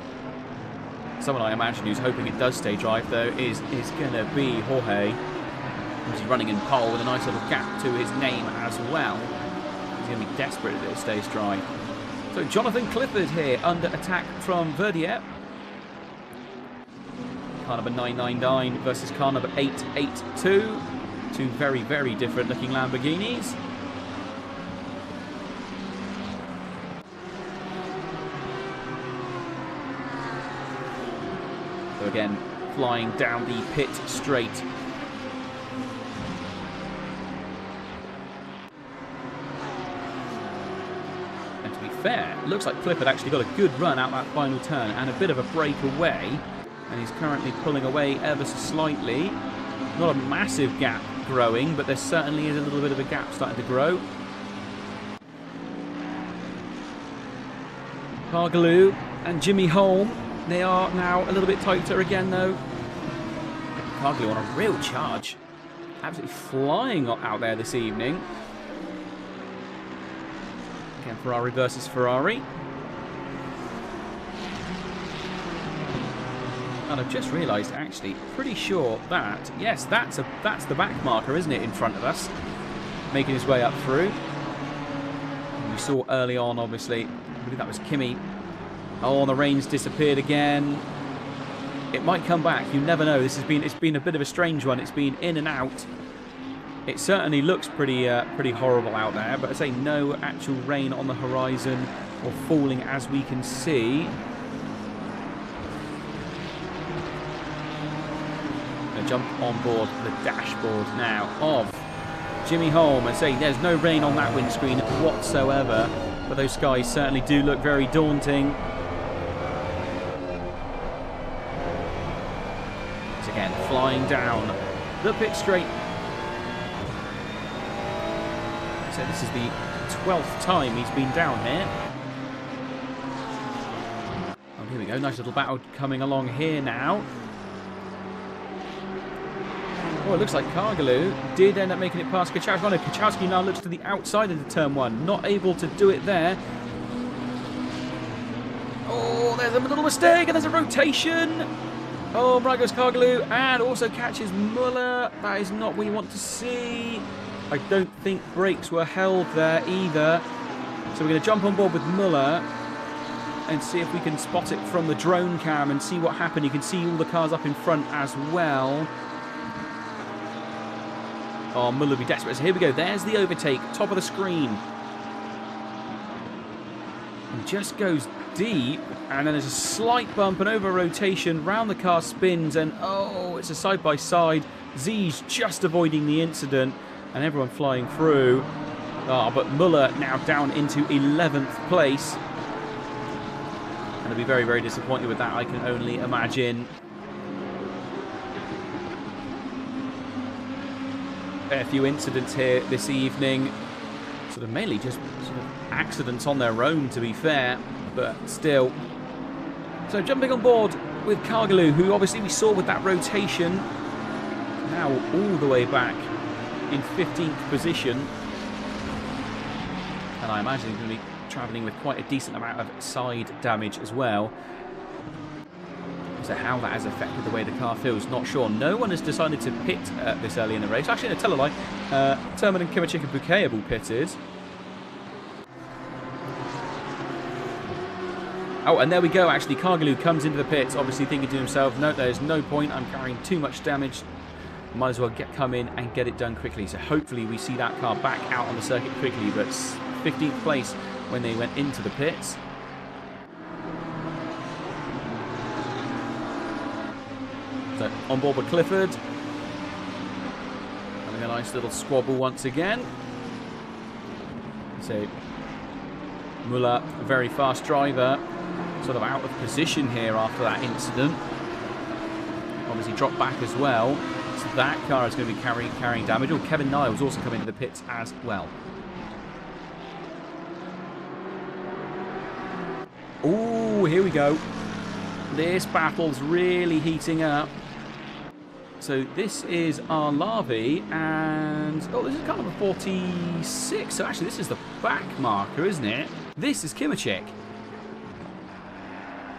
Someone I imagine who's hoping it does stay dry, though, is going to be Jorge, who's running in pole with a nice little gap to his name as well. He's going to be desperate if it stays dry. So Jonathan Clifford here under attack from Verdier. Car number 999 versus car number 882. Two very, very different looking Lamborghinis. again, flying down the pit straight. And to be fair, it looks like Clifford actually got a good run out that final turn and a bit of a break away. And he's currently pulling away ever so slightly. Not a massive gap growing, but there certainly is a little bit of a gap starting to grow. Cargaloo and Jimmy Holm, they are now a little bit tighter again though. Cargaloo on a real charge. Absolutely flying out there this evening. Again, Ferrari versus Ferrari. And I've just realised, actually, pretty sure that, yes, that's the back marker, isn't it, in front of us, making his way up through. And we saw early on, obviously, I believe that was Kimi. Oh, and the rain's disappeared again. It might come back. You never know. It's been a bit of a strange one. It's been in and out. It certainly looks pretty horrible out there. But I say no actual rain on the horizon or falling as we can see. Jump on board the dashboard now of Jimmy Holm. I say there's no rain on that windscreen whatsoever, but those skies certainly do look very daunting. It's again flying down the pit straight. So this is the 12th time he's been down here. Oh, here we go. Nice little battle coming along here now. Oh, it looks like Cargaloo did end up making it past Kachowski. Oh, no, Kachowski now looks to the outside of the turn one. Not able to do it there. Oh, there's a little mistake, and there's a rotation. Oh, right goes Cargaloo, and also catches Muller. That is not what you want to see. I don't think brakes were held there either. So we're going to jump on board with Muller and see if we can spot it from the drone cam and see what happened. You can see all the cars up in front as well. Oh, Muller will be desperate. So here we go. There's the overtake. Top of the screen. And just goes deep. And then there's a slight bump and over rotation. Round the car spins. And oh, it's a side-by-side. Z's just avoiding the incident. And everyone flying through. Oh, but Muller now down into 11th place. And he'll be very, very disappointed with that, I can only imagine. A few incidents here this evening, sort of mainly just sort of accidents on their own, to be fair, but still. So jumping on board with Cargaloo, who obviously we saw with that rotation, now all the way back in 15th position, and I imagine he's going to be travelling with quite a decent amount of side damage as well. So how that has affected the way the car feels, not sure. No one has decided to pit this early in the race. Actually, no, tell a lie. Turman and Kimachik and Bouquet have all pitted. Oh, and there we go, actually. Cargaloo comes into the pits, obviously thinking to himself, no, there's no point. I'm carrying too much damage. Might as well come in and get it done quickly. So hopefully we see that car back out on the circuit quickly. But 15th place when they went into the pits. So on board with Clifford. Having a nice little squabble once again. So Muller, a very fast driver, sort of out of position here after that incident. Obviously dropped back as well. So that car is going to be carrying damage. Oh, Kevin Niles also coming into the pits as well. Oh, here we go. This battle's really heating up. So this is our Larvae, and oh, this is kind of a 46. So actually, this is the back marker, isn't it? This is Kimachik.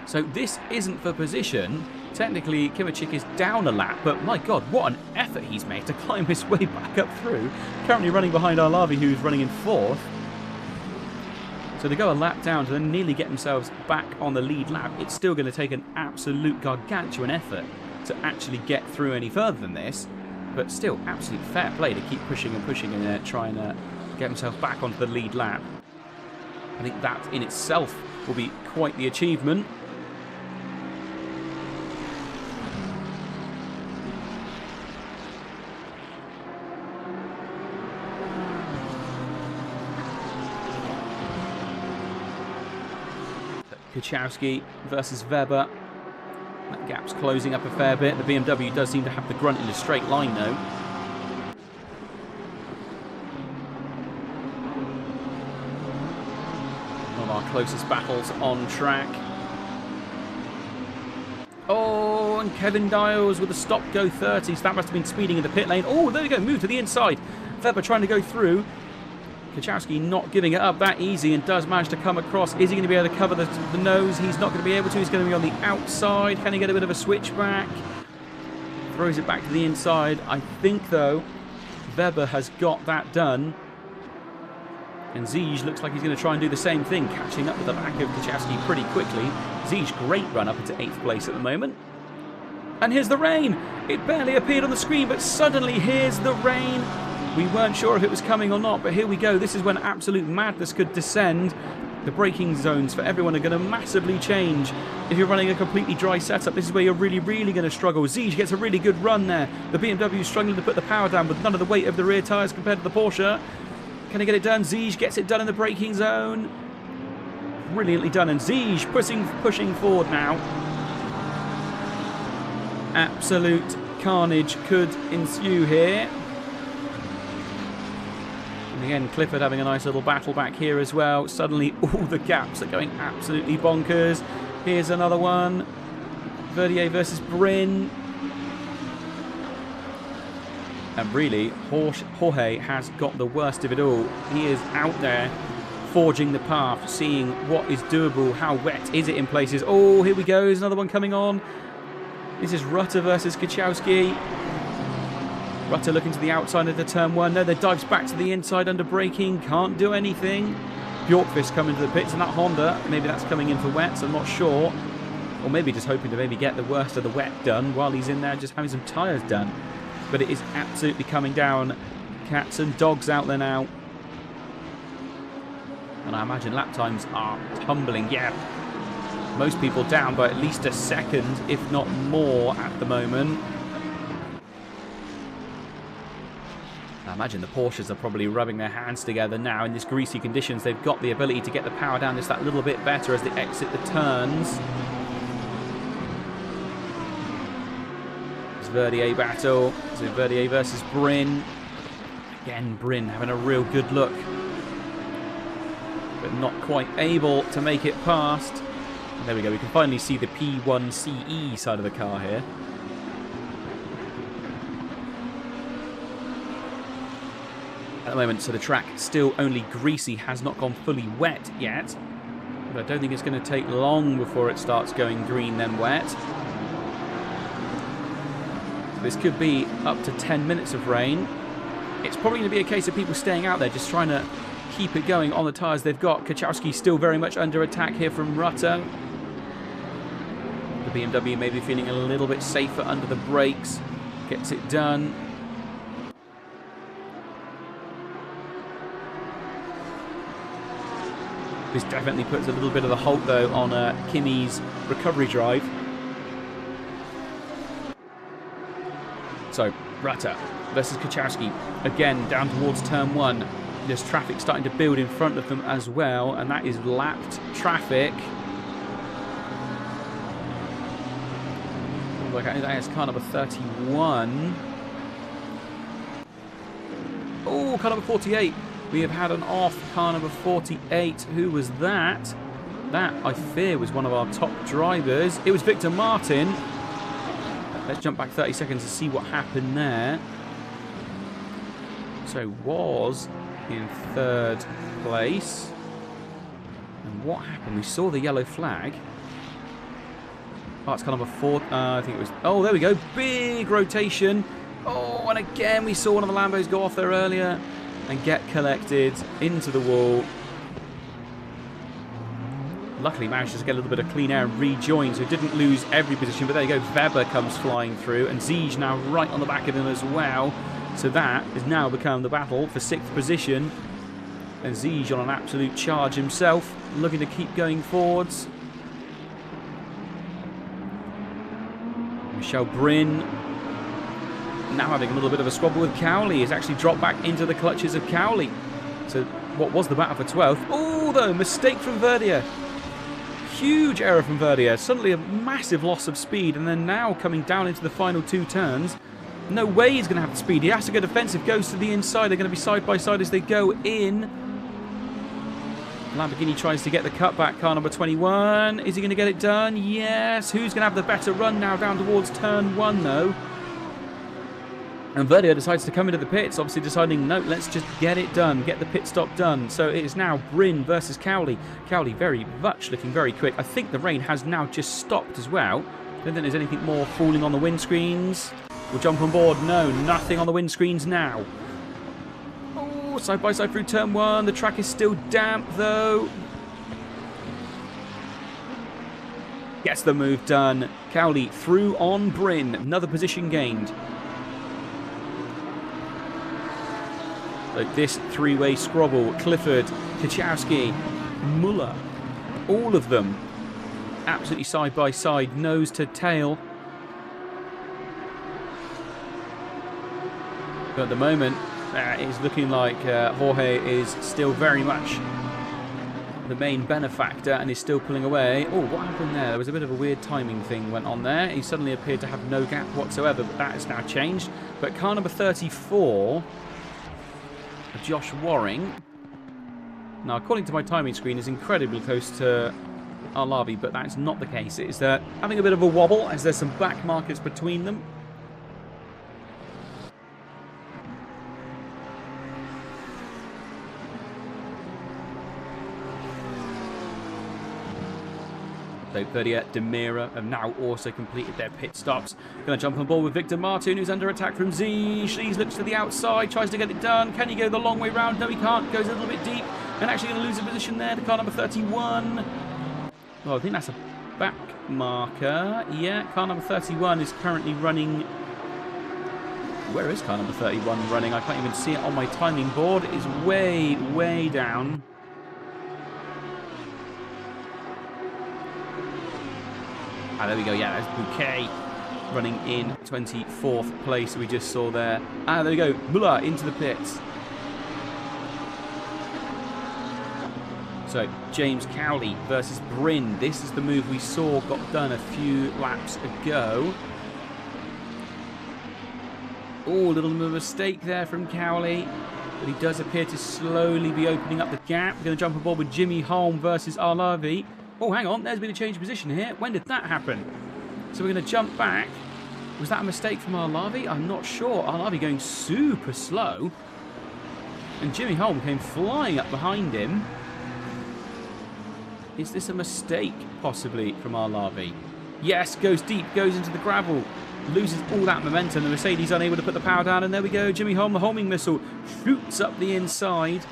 So this isn't for position. Technically, Kimachik is down a lap, but my God, what an effort he's made to climb his way back up through. Currently running behind our Larvae, who's running in 4th. So they go a lap down to then nearly get themselves back on the lead lap. It's still going to take an absolute gargantuan effort to actually get through any further than this. But still, absolute fair play to keep pushing and pushing and try and get himself back onto the lead lap. I think that in itself will be quite the achievement. Kuchowski versus Weber. That gap's closing up a fair bit. The BMW does seem to have the grunt in a straight line, though. One of our closest battles on track. Oh, and Kevin Dials with a stop-go 30. So that must have been speeding in the pit lane. Oh, there we go. Move to the inside. Weber trying to go through. Kuchowski not giving it up that easy and does manage to come across. Is he going to be able to cover the nose? He's not going to be able to. He's going to be on the outside. Can he get a bit of a switchback? Throws it back to the inside. I think, though, Weber has got that done. And Ziege looks like he's going to try and do the same thing, catching up with the back of Kuchowski pretty quickly. Ziege, great run up into 8th place at the moment. And here's the rain. It barely appeared on the screen, but suddenly here's the rain. We weren't sure if it was coming or not, but here we go. This is when absolute madness could descend. The braking zones for everyone are going to massively change. If you're running a completely dry setup, this is where you're really, really going to struggle. Ziege gets a really good run there. The BMW is struggling to put the power down with none of the weight of the rear tyres compared to the Porsche. Can he get it done? Ziege gets it done in the braking zone. Brilliantly done. And Ziege pushing forward now. Absolute carnage could ensue here. And again, Clifford having a nice little battle back here as well. Suddenly, all the gaps are going absolutely bonkers. Here's another one. Verdier versus Bryn. And really, Jorge has got the worst of it all. He is out there forging the path, seeing what is doable, how wet is it in places. Oh, here we go. There's another one coming on. This is Rutter versus Kuchowski. Rutter looking to the outside of the turn 1. No, they dives back to the inside under braking. Can't do anything. Bjorkvist coming to the pits, and that Honda, maybe that's coming in for wets, I'm not sure. Or maybe just hoping to maybe get the worst of the wet done while he's in there just having some tyres done. But it is absolutely coming down. Cats and dogs out there now. And I imagine lap times are tumbling. Yeah, most people down by at least a second, if not more at the moment. I imagine the Porsches are probably rubbing their hands together now in these greasy conditions. They've got the ability to get the power down just that little bit better as they exit the turns. It's Verdier battle. So Verdier versus Bryn. Again, Bryn having a real good look, but not quite able to make it past. And there we go. We can finally see the P1CE side of the car here. At the moment, so the track still only greasy, has not gone fully wet yet. But I don't think it's going to take long before it starts going green then wet. So this could be up to 10 minutes of rain. It's probably going to be a case of people staying out there, just trying to keep it going on the tyres they've got. Kuchowski still very much under attack here from Rutter. The BMW maybe feeling a little bit safer under the brakes. Gets it done. This definitely puts a little bit of a halt, though, on Kimi's recovery drive. So, Rutter versus Kuchowski. Again, down towards turn 1. There's traffic starting to build in front of them as well, and that is lapped traffic. Like that is car number 31. Oh, car number 48. We have had an off car number 48. Who was that? That, I fear, was one of our top drivers. It was Victor Martin. Let's jump back 30 seconds to see what happened there. So, was in 3rd place. And what happened? We saw the yellow flag. Oh, it's car number 4. I think it was... Oh, there we go. Big rotation. Oh, and again, we saw one of the Lambos go off there earlier and get collected into the wall. Luckily managed to get a little bit of clean air and rejoin, so didn't lose every position. But there you go, Weber comes flying through, and Ziege now right on the back of him as well. So that has now become the battle for 6th position. And Ziege on an absolute charge himself, looking to keep going forwards. Michel Bryn now having a little bit of a squabble with Cowley. He's actually dropped back into the clutches of Cowley. So what was the battle for 12th? Oh, though, mistake from Verdier. huge error from Verdier. Suddenly a massive loss of speed, and then now coming down into the final 2 turns. No way he's going to have the speed. He has to go defensive, goes to the inside. They're going to be side by side as they go in. Lamborghini tries to get the cutback. Car number 21. Is he going to get it done? Yes. Who's going to have the better run now down towards turn 1, though? And Verdier decides to come into the pits, obviously deciding, no, let's just get it done, get the pit stop done. So it is now Bryn versus Cowley. Cowley very much looking very quick. I think the rain has now just stopped as well. I don't think there's anything more falling on the windscreens. We'll jump on board. No, nothing on the windscreens now. Oh, side by side through turn 1. The track is still damp, though. Gets the move done. Cowley through on Bryn. Another position gained. So this 3-way scrabble, Clifford, Kachowski, Muller, all of them absolutely side by side, nose to tail. But at the moment, it's looking like Jorge is still very much the main benefactor and is still pulling away. Oh, what happened there? There was a bit of a weird timing thing went on there. He suddenly appeared to have no gap whatsoever, but that has now changed. But car number 34... Josh Waring. Now, according to my timing screen, is incredibly close to Arlavi, but that's not the case. It's having a bit of a wobble as there's some back markers between them. So Verdier, Demira have now also completed their pit stops. Going to jump on board with Victor Martin, who's under attack from Ziege. Ziege looks to the outside, tries to get it done. Can he go the long way round? No, he can't. Goes a little bit deep. And actually going to lose a position there to car number 31. Well, I think that's a back marker. Yeah, car number 31 is currently running... Where is car number 31 running? I can't even see it on my timing board. It is way, way down. Ah, there we go. Yeah, there's Bouquet running in 24th place we just saw there. Ah, there we go. Muller into the pits. So, James Cowley versus Bryn. This is the move we saw got done a few laps ago. Oh, a little mistake there from Cowley. But he does appear to slowly be opening up the gap. We're going to jump aboard with Jimmy Holm versus Arlavi. Oh, hang on. There's been a change of position here. When did that happen? So we're going to jump back. Was that a mistake from Arlavi? I'm not sure. Arlavi going super slow. And Jimmy Holm came flying up behind him. Is this a mistake, possibly, from Arlavi? Yes, goes deep, goes into the gravel. Loses all that momentum. The Mercedes unable to put the power down. And there we go. Jimmy Holm, the homing missile, shoots up the inside.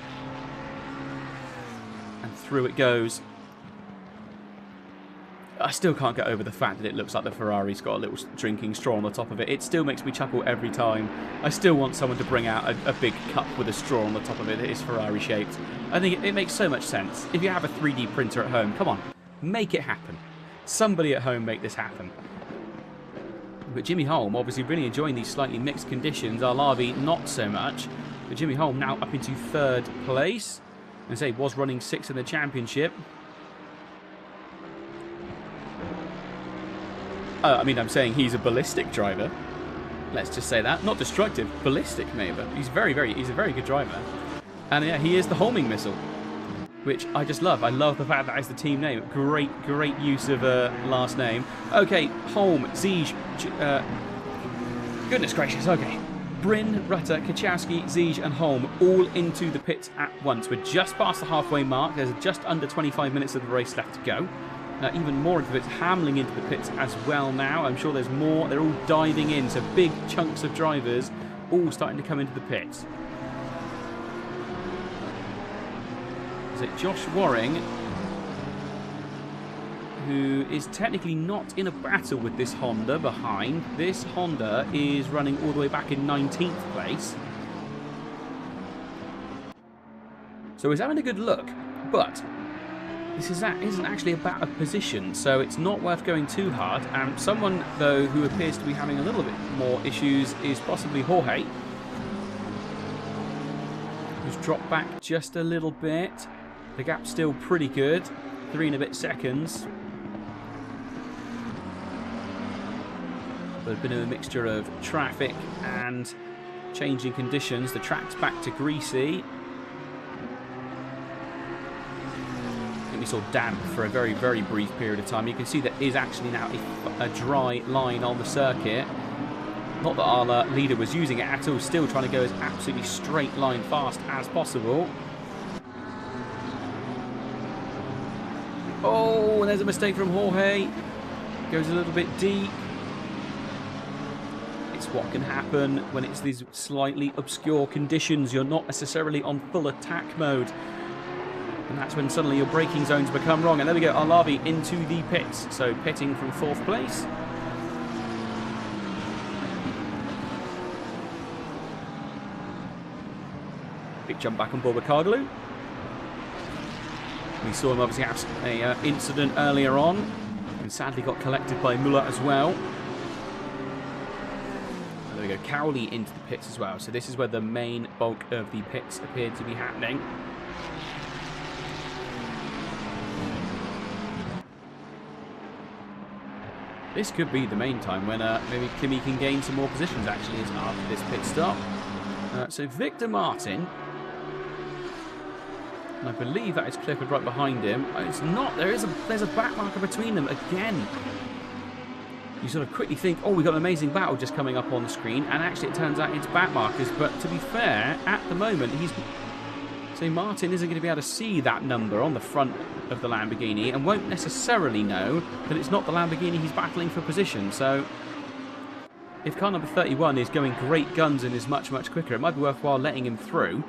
And through it goes. I still can't get over the fact that it looks like the Ferrari's got a little drinking straw on the top of it. It still makes me chuckle every time. I still want someone to bring out a big cup with a straw on the top of it that is Ferrari shaped. I think it makes so much sense. If you have a 3D printer at home, come on, make it happen. Somebody at home make this happen. But Jimmy Holm obviously really enjoying these slightly mixed conditions. Arlavi not so much. But Jimmy Holm now up into 3rd place. And say was running 6th in the championship. I mean, I'm saying he's a ballistic driver. Let's just say that. Not destructive, ballistic maybe, but he's he's a very good driver. And yeah, he is the homing missile, which I just love. I love the fact that is the team name. Great use of a last name. Okay, Holm, Ziege, goodness gracious, okay. Bryn, Rutter, Kachowski, Ziege and Holm all into the pits at once. We're just past the halfway mark. There's just under 25 minutes of the race left to go. Even more into the pits, Hamling into the pits as well now. I'm sure there's more. They're all diving in, so big chunks of drivers all starting to come into the pits. Is it Josh Waring, who is technically not in a battle with this Honda behind. This Honda is running all the way back in 19th place. So he's having a good look, but this isn't actually about a position, so it's not worth going too hard. Someone, though, who appears to be having a little bit more issues is possibly Jorge, who's dropped back just a little bit. The gap's still pretty good. 3 and a bit seconds. But a bit of a mixture of traffic and changing conditions. The track's back to greasy. It's all damp for a very, very brief period of time. You can see there is actually now a dry line on the circuit. Not that our leader was using it at all, still trying to go as absolutely straight line fast as possible. Oh, and there's a mistake from Jorge. Goes a little bit deep. It's what can happen when it's these slightly obscure conditions. You're not necessarily on full attack mode. And that's when suddenly your braking zones become wrong. And there we go, Arlavi into the pits. So pitting from 4th place. Big jump back on board with Cargaloo. We saw him obviously have an incident earlier on. And sadly got collected by Muller as well. And there we go, Cowley into the pits as well. So this is where the main bulk of the pits appear to be happening. This could be the main time when maybe Kimi can gain some more positions actually after this pit stop. So Victor Martin, and I believe that is Clifford right behind him. Oh, it's not. There's a back marker between them again. You sort of quickly think, oh, we've got an amazing battle just coming up on the screen, and actually it turns out it's back markers. But to be fair, at the moment so Martin isn't going to be able to see that number on the front of the Lamborghini and won't necessarily know that it's not the Lamborghini he's battling for position. So if car number 31 is going great guns and is much, much quicker, it might be worthwhile letting him through.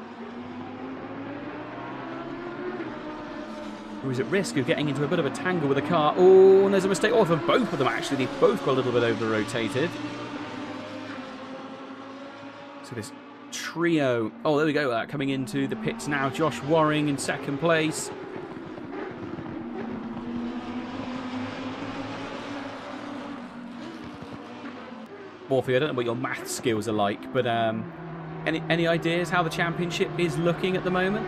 Or is at risk of getting into a bit of a tangle with the car. Oh, and there's a mistake. Oh, for both of them actually. They've both got a little bit over-rotated. So this trio. Oh, there we go. Coming into the pits now. Josh Waring in 2nd place. Morphy, I don't know what your math skills are like, but any ideas how the championship is looking at the moment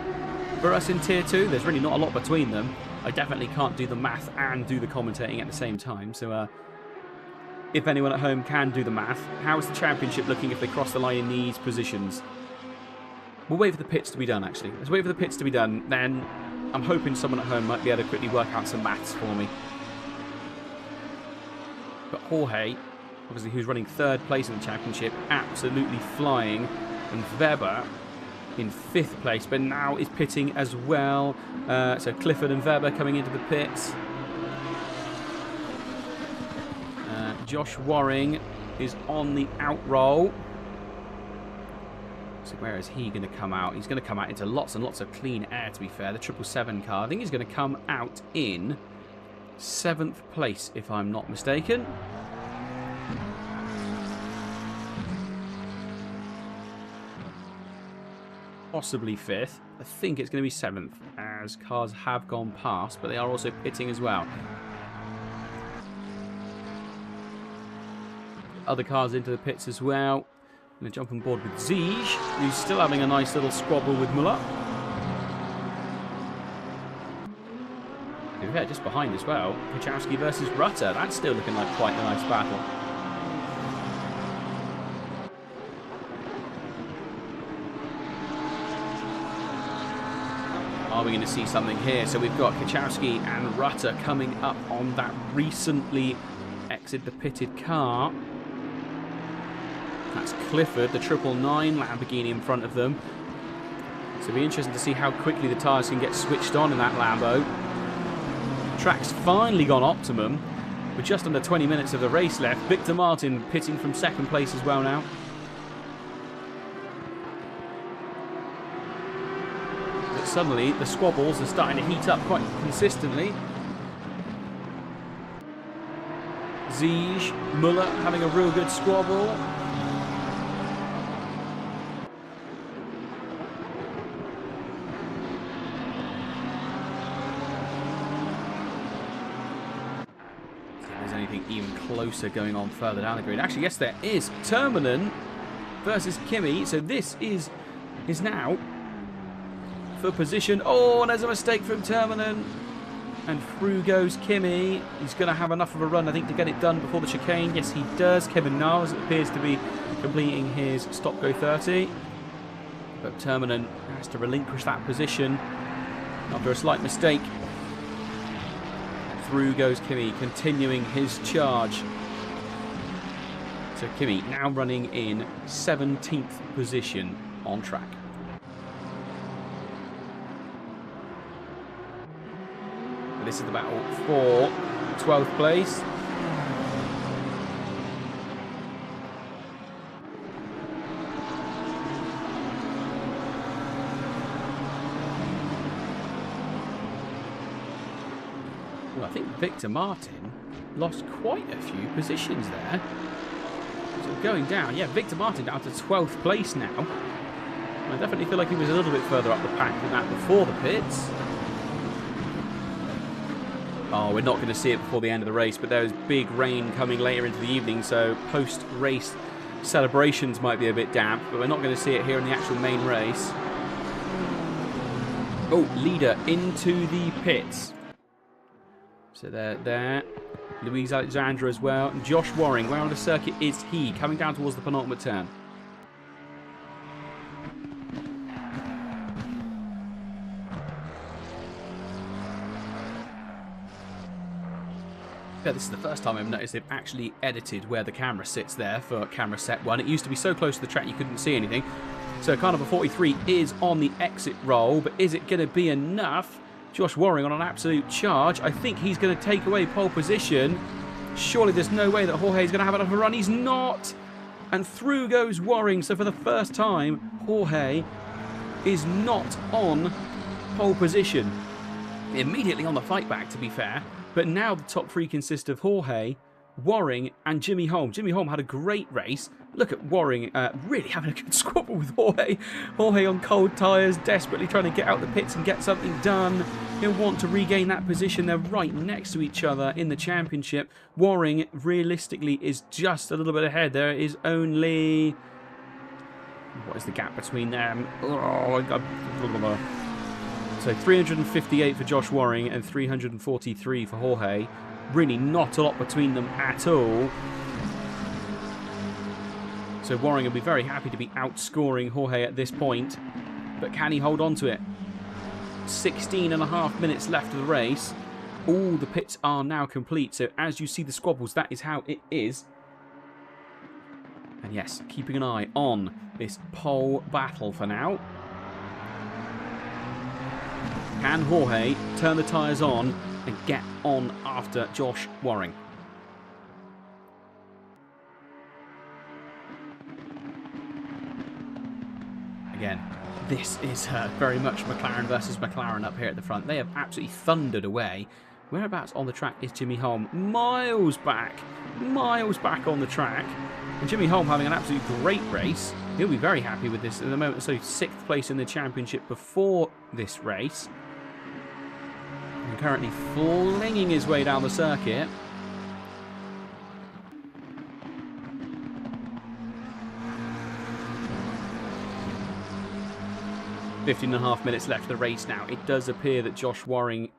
for us in Tier 2? There's really not a lot between them. I definitely can't do the math and do the commentating at the same time. So if anyone at home can do the math, how is the championship looking if they cross the line in these positions? We'll wait for the pits to be done, actually. Let's wait for the pits to be done. Then I'm hoping someone at home might be able to quickly work out some maths for me. But Jorge, obviously, who's running 3rd place in the championship, absolutely flying. And Weber in 5th place, but now is pitting as well. So Clifford and Weber coming into the pits. Josh Waring is on the out roll. So where is he going to come out? He's going to come out into lots and lots of clean air, to be fair. The 777 car, I think he's going to come out in 7th place, if I'm not mistaken. Possibly 5th. I think it's going to be 7th, as cars have gone past, but they are also pitting as well. Other cars into the pits as well. I'm going to jump on board with Ziege, who's still having a nice little squabble with Muller. Yeah, just behind as well, Kuchowski versus Rutter. That's still looking like quite a nice battle. Are we going to see something here? So we've got Kuchowski and Rutter coming up on that recently exited the pitted car. That's Clifford, the 999 Lamborghini in front of them. So it'll be interesting to see how quickly the tyres can get switched on in that Lambo. Track's finally gone optimum with just under 20 minutes of the race left. Victor Martin pitting from 2nd place as well now. But suddenly the squabbles are starting to heat up quite consistently. Ziege, Muller having a real good squabble. Even closer going on further down the grid. Actually, yes, there is. Terminen versus Kimi. So this is now for position. Oh, and there's a mistake from Terminen. And through goes Kimi. He's going to have enough of a run, I think, to get it done before the chicane. Yes, he does. Kevin Niles appears to be completing his stop-go 30. But Terminen has to relinquish that position after a slight mistake. Through goes Kimi, continuing his charge. So Kimi now running in 17th position on track. This is the battle for 12th place. Well, I think Victor Martin lost quite a few positions there. So going down, yeah, Victor Martin down to 12th place now. I definitely feel like he was a little bit further up the pack than that before the pits. Oh, we're not going to see it before the end of the race, but there's big rain coming later into the evening, so post-race celebrations might be a bit damp, but we're not going to see it here in the actual main race. Oh, leader into the pits. So they're there. Louise Alexandra as well. And Josh Waring, where on the circuit is he? Coming down towards the penultimate turn. Yeah, this is the first time I've noticed they've actually edited where the camera sits there for camera set 1. It used to be so close to the track you couldn't see anything. So Carnival 43 is on the exit roll, but is it going to be enough? Josh Waring on an absolute charge. I think he's going to take away pole position. Surely there's no way that Jorge's going to have enough of a run. He's not. And through goes Waring. So for the first time, Jorge is not on pole position. Immediately on the fight back, to be fair. But now the top three consist of Jorge, Waring and Jimmy Holm. Jimmy Holm had a great race. Look at Waring really having a good squabble with Jorge. Jorge on cold tyres, desperately trying to get out the pits and get something done. He'll want to regain that position. They're right next to each other in the championship. Waring, realistically, is just a little bit ahead. There is only... what is the gap between them? So 358 for Josh Waring and 343 for Jorge. Really not a lot between them at all. So Waring will be very happy to be outscoring Jorge at this point. But can he hold on to it? 16.5 minutes left of the race. All the pits are now complete. So as you see the squabbles, that is how it is. And yes, keeping an eye on this pole battle for now. Can Jorge turn the tyres on and get on after Josh Waring? Again, this is very much McLaren versus McLaren up here at the front. They have absolutely thundered away. Whereabouts on the track is Jimmy Holm? Miles back on the track. And Jimmy Holm having an absolute great race. He'll be very happy with this at the moment. So 6th place in the championship before this race. And currently flinging his way down the circuit. .5 minutes left of the race now. It does appear that Josh Waring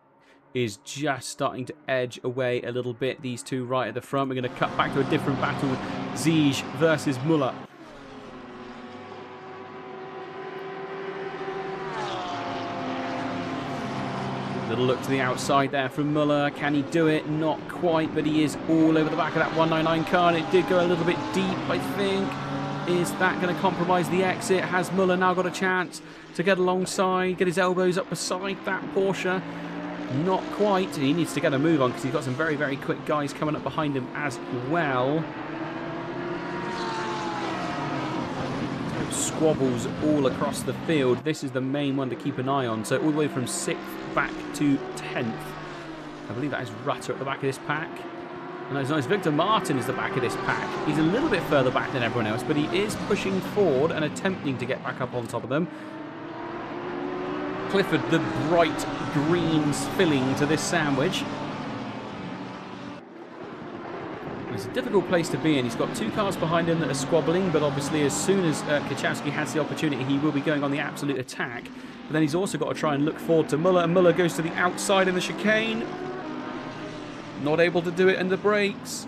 is just starting to edge away a little bit. These two right at the front. We're going to cut back to a different battle with Ziege versus Muller. Little look to the outside there from Muller. Can he do it? Not quite, but he is all over the back of that 199 car, and it did go a little bit deep, I think. Is that going to compromise the exit? Has Muller now got a chance to get alongside, get his elbows up beside that Porsche? Not quite. He needs to get a move on because he's got some very, very quick guys coming up behind him as well. Squabbles all across the field. This is the main one to keep an eye on. So all the way from 6th back to 10th. I believe that is Rutter at the back of this pack. And it's nice. Victor Martin is the back of this pack. He's a little bit further back than everyone else, but he is pushing forward and attempting to get back up on top of them. Clifford, the bright greens filling to this sandwich. It's a difficult place to be in. He's got 2 cars behind him that are squabbling, but obviously as soon as Kuchowski has the opportunity, he will be going on the absolute attack. But then he's also got to try and look forward to Muller, and Muller goes to the outside in the chicane. Not able to do it in the brakes.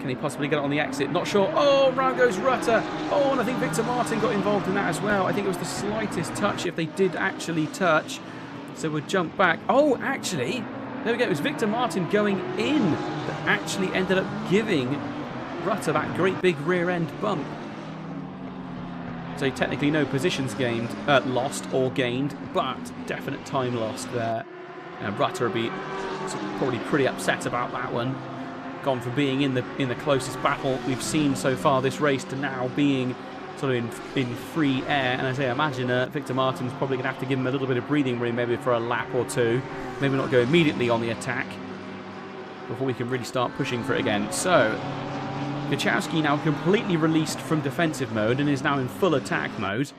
Can he possibly get it on the exit? Not sure. Oh, round goes Rutter. Oh, and I think Victor Martin got involved in that as well. I think it was the slightest touch, if they did actually touch. So we'll jump back. Oh, actually, there we go. It was Victor Martin going in that actually ended up giving Rutter that great big rear end bump. So technically no positions gained, lost or gained, but definite time lost there. Rutter will be probably pretty upset about that one. Gone from being in the closest battle we've seen so far this race to now being sort of in free air. And as I imagine Victor Martin's probably going to have to give him a little bit of breathing room, maybe for a lap or two. Maybe not go immediately on the attack before we can really start pushing for it again. So Kuchowski now completely released from defensive mode and is now in full attack mode.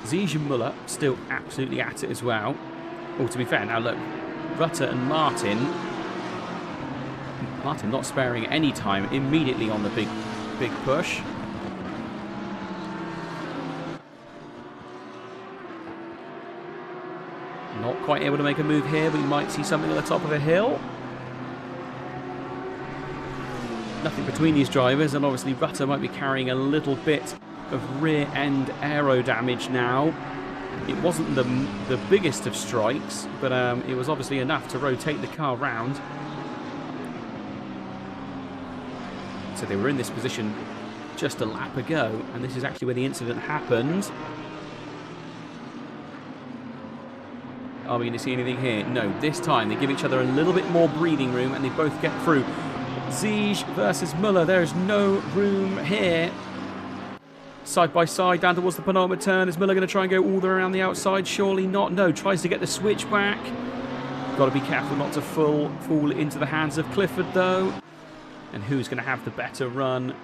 Ziege and Muller still absolutely at it as well. Oh, to be fair, now look, Rutter and Martin not sparing any time, immediately on the big push. Not quite able to make a move here, but we might see something at the top of a hill. Nothing between these drivers, and obviously Rutter might be carrying a little bit of rear end aero damage now. It wasn't the biggest of strikes, but it was obviously enough to rotate the car round. So they were in this position just a lap ago, and this is actually where the incident happened. Are we going to see anything here? No, this time they give each other a little bit more breathing room and they both get through. Ziege versus Muller, there is no room here. Side by side, down towards the penultimate turn. Is Muller going to try and go all the way around the outside? Surely not. No, tries to get the switch back. Got to be careful not to fall into the hands of Clifford, though. And who's going to have the better run?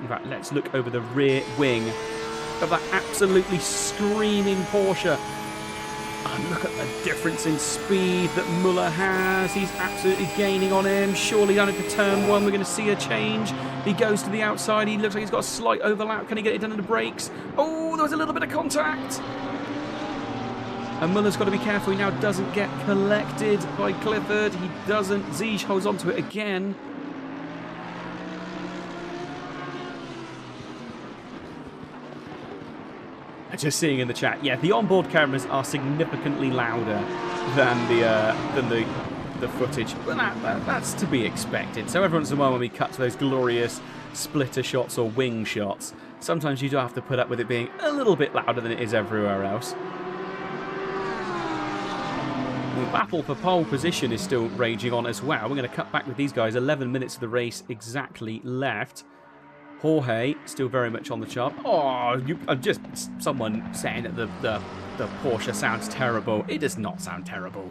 In fact, let's look over the rear wing of that absolutely screaming Porsche. And look at the difference in speed that Muller has. He's absolutely gaining on him. Surely down into turn 1, we're going to see a change. He goes to the outside. He looks like he's got a slight overlap. Can he get it done in the brakes? Oh, there was a little bit of contact. And Muller's got to be careful. He now doesn't get collected by Clifford. He doesn't. Ziege holds on to it again. Just seeing in the chat, yeah, the onboard cameras are significantly louder than the footage, but that's to be expected. So every once in a while when we cut to those glorious splitter shots or wing shots, sometimes you do have to put up with it being a little bit louder than it is everywhere else. The battle for pole position is still raging on as well. We're going to cut back with these guys. 11 minutes of the race exactly left. Jorge still very much on the chart. Oh, just someone saying that the Porsche sounds terrible. It does not sound terrible.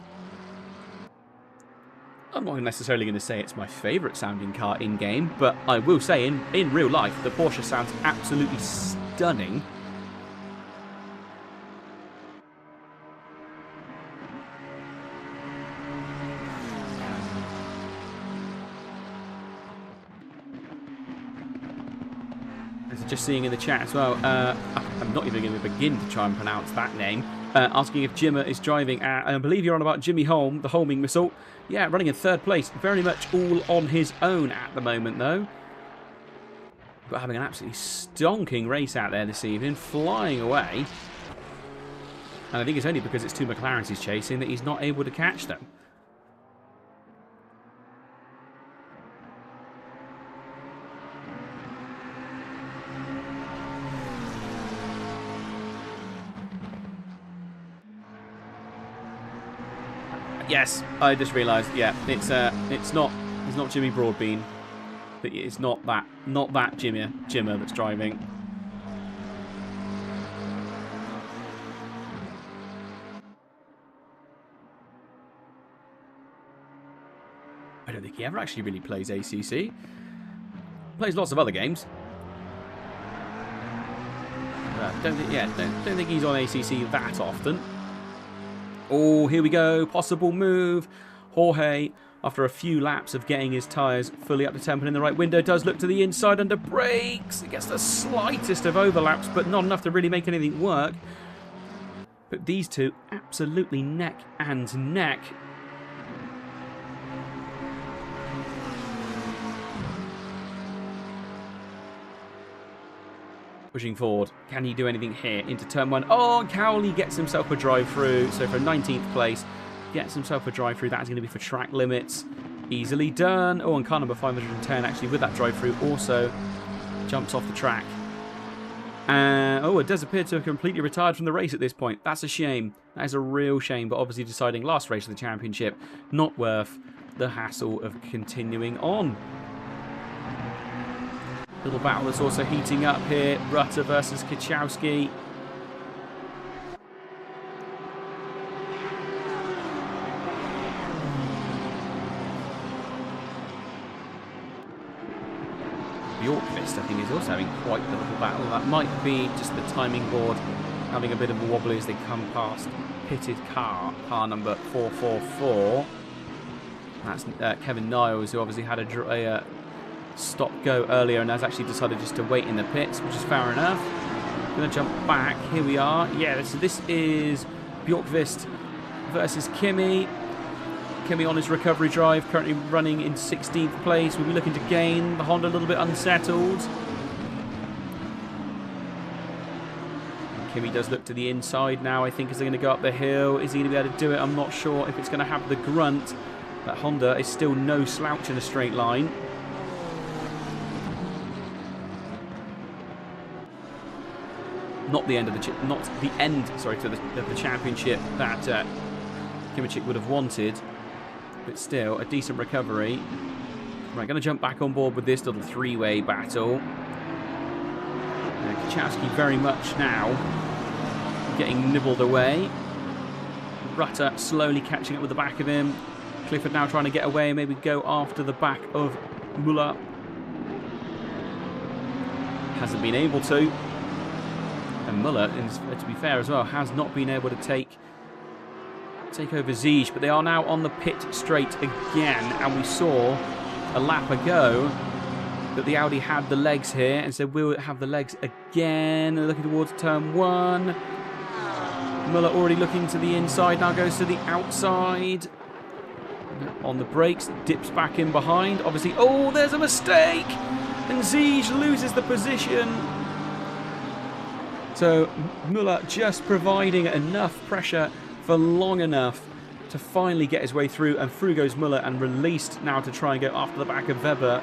I'm not necessarily going to say it's my favourite sounding car in-game, but I will say in real life, the Porsche sounds absolutely stunning. Just seeing in the chat as well, I'm not even going to begin to try and pronounce that name, asking if Jimmer is driving, I believe you're on about Jimmy Holm, the homing missile. Yeah, running in 3rd place, very much all on his own at the moment though. But having an absolutely stonking race out there this evening, flying away. And I think it's only because it's 2 McLarens he's chasing that he's not able to catch them. Yes, I just realised. Yeah, it's not Jimmy Broadbean. It's not that Jimmer that's driving. I don't think he ever actually really plays ACC. Plays lots of other games. Don't think he's on ACC that often. Oh, here we go. Possible move Jorge, after a few laps of getting his tyres fully up to temp and in the right window, does look to the inside under brakes. It gets the slightest of overlaps, but not enough to really make anything work. But these two absolutely neck and neck. Pushing forward. Can he do anything here into turn 1? Oh, Cowley gets himself a drive through. So for 19th place, gets himself a drive through. That is going to be for track limits. Easily done. Oh, and car number 510 actually with that drive through also jumps off the track. Oh, it does appear to have completely retired from the race at this point. That's a shame. That is a real shame, but obviously deciding last race of the championship, not worth the hassle of continuing on. Little battle that's also heating up here. Rutter versus Kachowski. Bjorkqvist, I think, is also having quite the little battle. That might be just the timing board having a bit of a wobble as they come past pitted car number 444. That's Kevin Niles, who obviously had a stop-go earlier and has actually decided just to wait in the pits, which is fair enough. Going to jump back. Here we are. Yeah, this is Bjorkqvist versus Kimi. Kimi on his recovery drive, currently running in 16th place. We'll be looking to gain. The Honda a little bit unsettled. And Kimi does look to the inside now, I think, as they're going to go up the hill. Is he going to be able to do it? I'm not sure if it's going to have the grunt. That Honda is still no slouch in a straight line. Not the end of the the championship that Kimichik would have wanted, but still a decent recovery. Right, going to jump back on board with this little three-way battle. Kachowski very much now getting nibbled away. Rutter slowly catching up with the back of him. Clifford now trying to get away, maybe go after the back of Muller. Hasn't been able to. And Muller, to be fair as well, has not been able to take over Ziege, but they are now on the pit straight again, and we saw a lap ago that the Audi had the legs here, and so we'll have the legs again. They're looking towards turn 1. Muller already looking to the inside, now goes to the outside. On the brakes, dips back in behind. Obviously, oh, there's a mistake! And Ziege loses the position. So Muller just providing enough pressure for long enough to finally get his way through, and through goes Muller and released now to try and go after the back of Weber.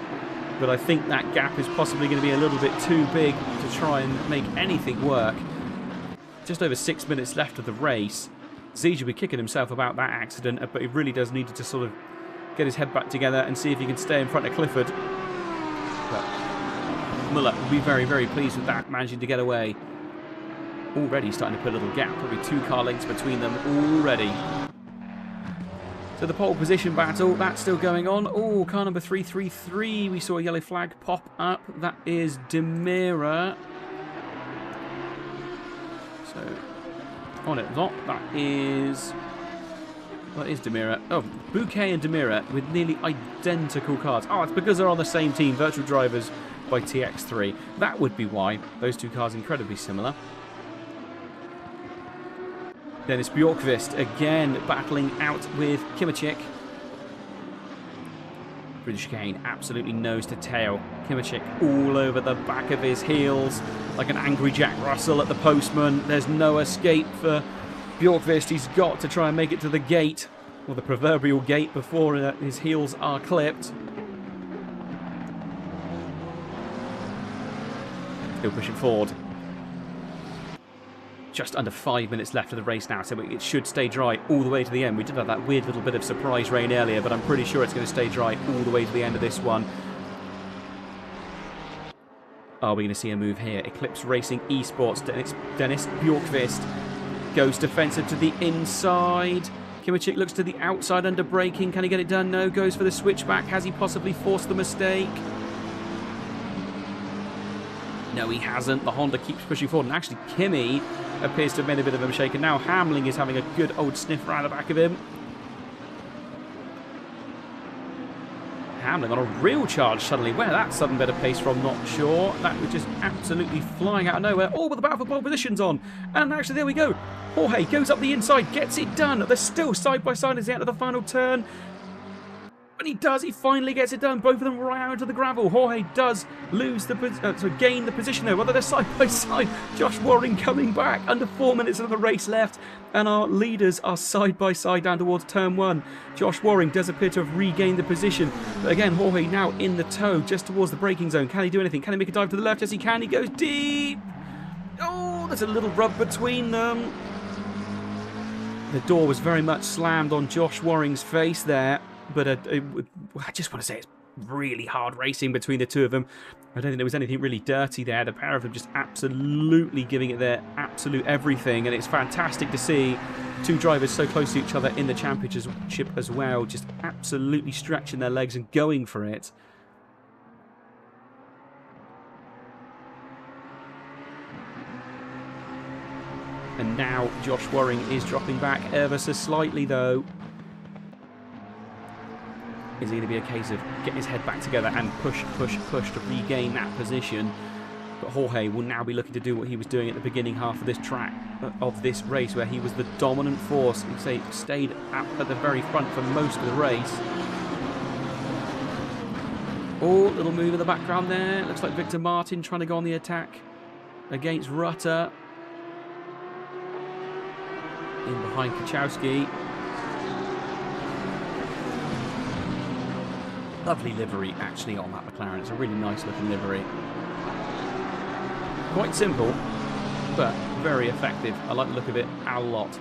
But I think that gap is possibly going to be a little bit too big to try and make anything work. Just over 6 minutes left of the race. Ziege will be kicking himself about that accident, but he really does need to sort of get his head back together and see if he can stay in front of Clifford. But Muller will be very, very pleased with that, managing to get away. Already starting to put a little gap, probably 2 car lengths between them already. So the pole position battle, that's still going on. Oh, car number 333, we saw a yellow flag pop up. That is Demira. So, oh no, not, that is Demira. Oh, Bouquet and Demira with nearly identical cars. Oh, it's because they're on the same team, Virtual Drivers by TX3. That would be why. Those 2 cars incredibly similar. Then it's Bjorkqvist again battling out with Kimichik. British Chicane absolutely nose to tail. Kimichik all over the back of his heels like an angry Jack Russell at the postman. There's no escape for Bjorkqvist. He's got to try and make it to the gate, or the proverbial gate, before his heels are clipped. Still pushing forward. Just under 5 minutes left of the race now, so it should stay dry all the way to the end. We did have that weird little bit of surprise rain earlier, but I'm pretty sure it's going to stay dry all the way to the end of this one. Are we going to see a move here? Eclipse Racing Esports. Dennis Bjorkqvist goes defensive to the inside. Kimichik looks to the outside under braking. Can he get it done? No. Goes for the switchback. Has he possibly forced the mistake? No, he hasn't. The Honda keeps pushing forward, and actually Kimi appears to have made a bit of a mistake, and now Hamling is having a good old sniff around the back of him. Hamlin on a real charge suddenly. Where that sudden bit of pace from, not sure. That was just absolutely flying out of nowhere. All with the battle for pole positions on. And actually, there we go. Jorge goes up the inside, gets it done. They're still side by side as the end of the final turn. And he does, he finally gets it done. Both of them right out into the gravel. Jorge does lose the gain the position though. Whether they're side by side. Josh Waring coming back. Under 4 minutes of the race left. And our leaders are side by side down towards turn 1. Josh Waring does appear to have regained the position. But again, Jorge now in the tow, just towards the braking zone. Can he do anything? Can he make a dive to the left? Yes, he can. He goes deep. Oh, there's a little rub between them. The door was very much slammed on Josh Waring's face there. But I just want to say it's really hard racing between the two of them. I don't think there was anything really dirty there. The pair of them just absolutely giving it their absolute everything. And it's fantastic to see two drivers so close to each other in the championship as well. Just absolutely stretching their legs and going for it. And now Josh Waring is dropping back ever so slightly though. Is it going to be a case of getting his head back together and push to regain that position? But Jorge will now be looking to do what he was doing at the beginning half of this track, of this race, where he was the dominant force. He stayed at the very front for most of the race. Oh, little move in the background there. Looks like Victor Martin trying to go on the attack against Rutter. In behind Kachowski. Lovely livery actually on that McLaren. It's a really nice looking livery. Quite simple, but very effective. I like the look of it a lot.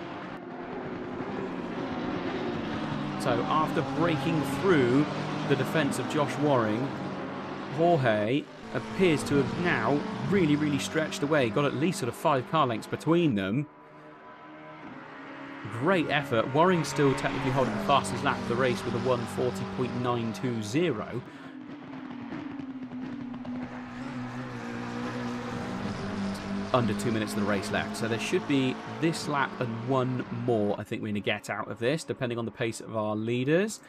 So after breaking through the defence of Josh Waring, Jorge appears to have now really stretched away. Got at least sort of 5 car lengths between them. Great effort. Waring still technically holding the fastest lap of the race with a 1:40.920. Under 2 minutes of the race left. So there should be this lap and one more I think we're going to get out of this, depending on the pace of our leaders.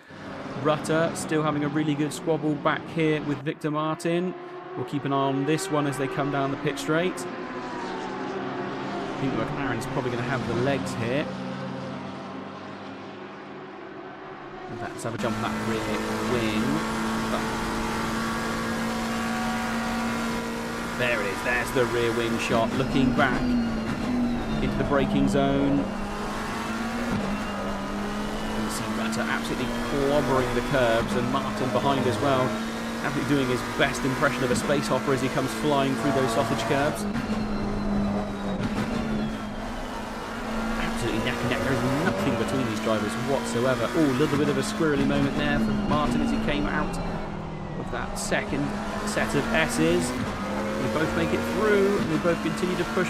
Rutter still having a really good squabble back here with Victor Martin. We'll keep an eye on this one as they come down the pit straight. I think the McLaren's probably going to have the legs here. Let's have a jump on that rear wing. There it is. There's the rear wing shot. Looking back into the braking zone. You see Rutter absolutely clobbering the curbs, and Martin behind as well. Absolutely doing his best impression of a space hopper as he comes flying through those sausage curbs. Absolutely neck and neck. There is nothing between these drivers whatsoever. Oh, a little bit of a squirrely moment there from Martin as he came out of that second set of S's. They both make it through, and they both continue to push.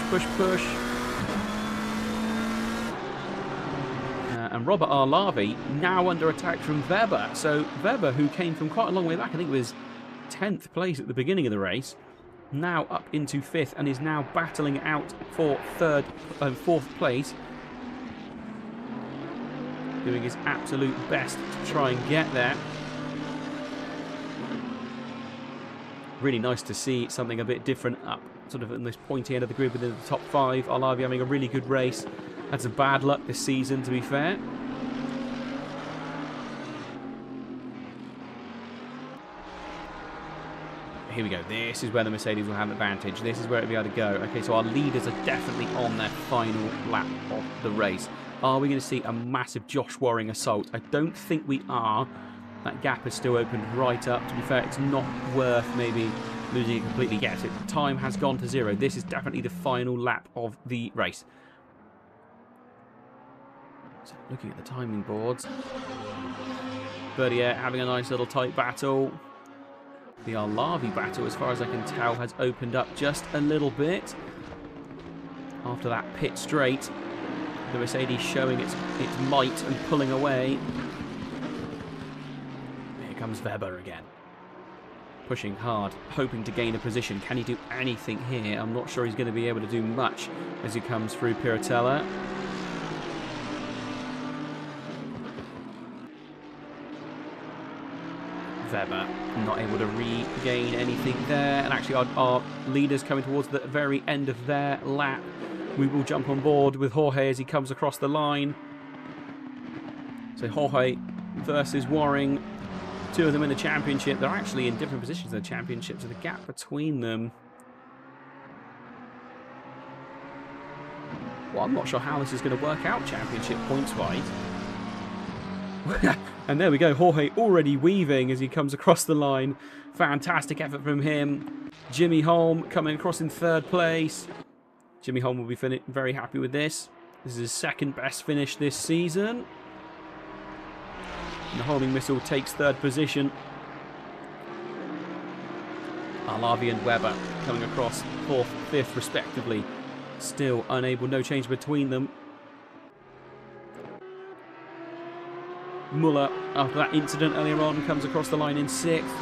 And Robert Arlavi now under attack from Weber. So Weber, who came from quite a long way back, I think it was 10th place at the beginning of the race, now up into 5th and is now battling out for 4th place. Doing his absolute best to try and get there. Really nice to see something a bit different up sort of in this pointy end of the grid within the top 5. Arlavi having a really good race. Had some bad luck this season, to be fair. Here we go. This is where the Mercedes will have advantage. This is where it'll be able to go. Okay, so our leaders are definitely on their final lap of the race. Are we going to see a massive Josh Waring assault? I don't think we are. That gap is still opened right up. To be fair, it's not worth maybe losing it completely yet. Time has gone to 0. This is definitely the final lap of the race. So looking at the timing boards. But yeah, having a nice little tight battle. The Arlavi battle, as far as I can tell, has opened up just a little bit. After that pit straight, the Mercedes showing its might and pulling away. Here comes Weber again. Pushing hard, hoping to gain a position. Can he do anything here? I'm not sure he's going to be able to do much as he comes through Piratella. Weber not able to regain anything there. And actually our leaders coming towards the very end of their lap. We will jump on board with Jorge as he comes across the line. So Jorge versus Waring. Two of them in the championship. They're actually in different positions in the championship, so the gap between them... Well, I'm not sure how this is going to work out championship points-wise. And there we go, Jorge already weaving as he comes across the line. Fantastic effort from him. Jimmy Holm coming across in third place. Jimmy Holm will be very happy with this. This is his second best finish this season. And the homing missile takes third position. Alavi and Weber coming across fourth, fifth respectively. Still unable, no change between them. Muller, after that incident earlier on, comes across the line in sixth. So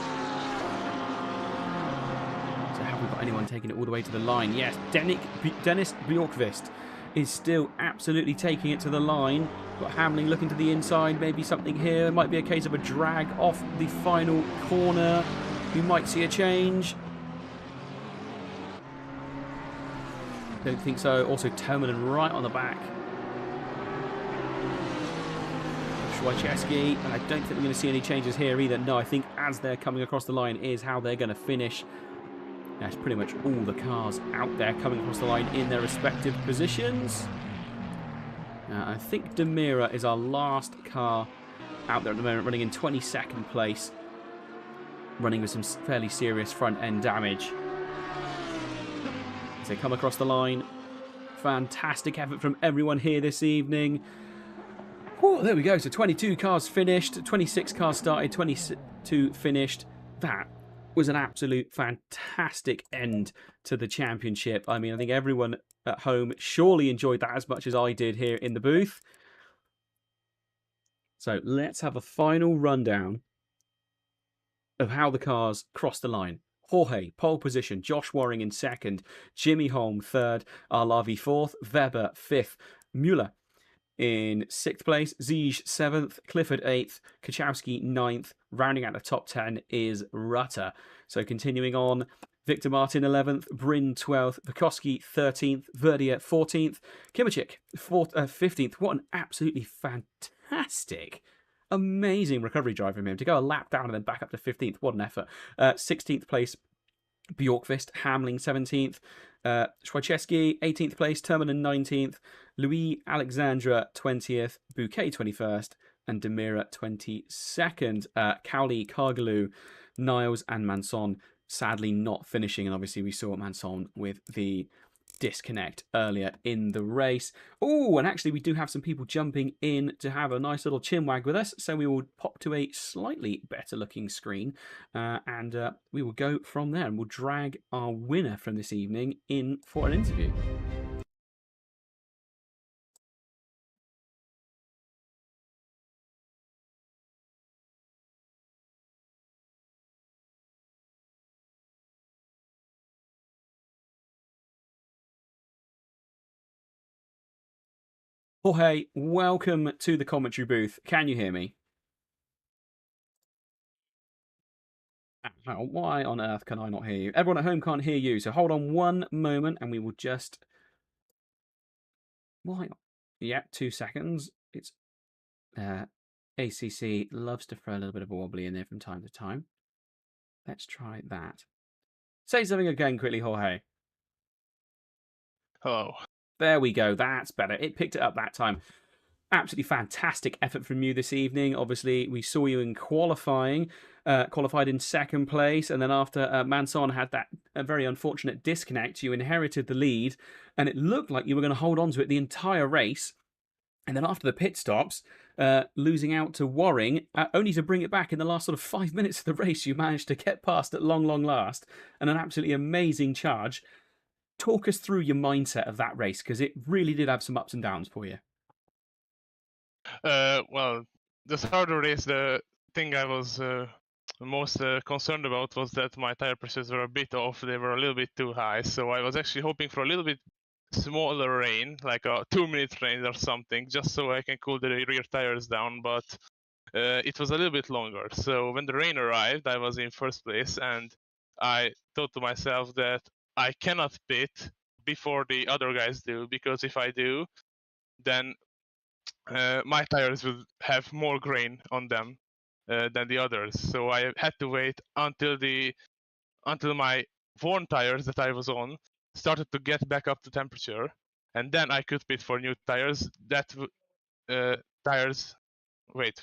have we got anyone taking it all the way to the line? Yes, Dennis Bjorkvist is still absolutely taking it to the line. Got Hamling looking to the inside, maybe something here. It might be a case of a drag off the final corner. We might see a change. Don't think so. Also, Termanen right on the back. Schweicheski, and I don't think we're going to see any changes here either. No, I think as they're coming across the line is how they're going to finish. That's pretty much all the cars out there coming across the line in their respective positions. I think Demira is our last car out there at the moment, running in 22nd place. Running with some fairly serious front end damage. As they come across the line. Fantastic effort from everyone here this evening. Oh, there we go. So 22 cars finished, 26 cars started, 22 finished. That was an absolute fantastic end to the championship. I mean, I think everyone at home surely enjoyed that as much as I did here in the booth. So let's have a final rundown of how the cars crossed the line. Jorge, pole position. Josh Waring in second. Jimmy Holm, third. Arlavi, fourth. Weber, fifth. Muller in sixth place. Ziege, seventh. Clifford, eighth. Kachowski, ninth. Rounding out the top 10 is Rutter. So continuing on, Victor Martin, 11th. Bryn, 12th. Pekoski, 13th. Verdier, 14th. Kimachik, 15th. What an absolutely fantastic, amazing recovery drive from him. To go a lap down and then back up to 15th. What an effort. 16th place, Bjorkvist. Hamling, 17th. Schweicheski, 18th place. Termanen, 19th. Louis Alexandra, 20th. Bouquet, 21st. And Demira, 22nd. Cowley, Cargaloo, Niles, and Manson sadly not finishing. And obviously we saw Manson with the disconnect earlier in the race. Oh, and actually we do have some people jumping in to have a nice little chinwag with us. So we will pop to a slightly better looking screen and we will go from there and we'll drag our winner from this evening in for an interview. Jorge, welcome to the commentary booth. Can you hear me? Why on earth can I not hear you? Everyone at home can't hear you, so hold on one moment and we will just... Why? Yeah, 2 seconds. It's... ACC loves to throw a little bit of a wobbly in there from time to time. Let's try that. Say something again quickly, Jorge. Hello. There we go. That's better. It picked it up that time. Absolutely fantastic effort from you this evening. Obviously, we saw you in qualifying, qualified in second place. And then after Manson had that very unfortunate disconnect, you inherited the lead. And it looked like you were going to hold on to it the entire race. And then after the pit stops, losing out to Waring, only to bring it back in the last sort of 5 minutes of the race, you managed to get past at long last. And an absolutely amazing charge. Talk us through your mindset of that race, because it really did have some ups and downs for you. Well, the start of the race, the thing I was most concerned about was that my tire pressures were a bit off. They were a little bit too high. So I was actually hoping for a little bit smaller rain, like a 2-minute rain or something, just so I can cool the rear tires down. But it was a little bit longer. So when the rain arrived, I was in first place, and I thought to myself that I cannot pit before the other guys do, because if I do, then my tires will have more grain on them than the others. So I had to wait until my worn tires that I was on started to get back up to temperature, and then I could pit for new tires. Tires. Wait.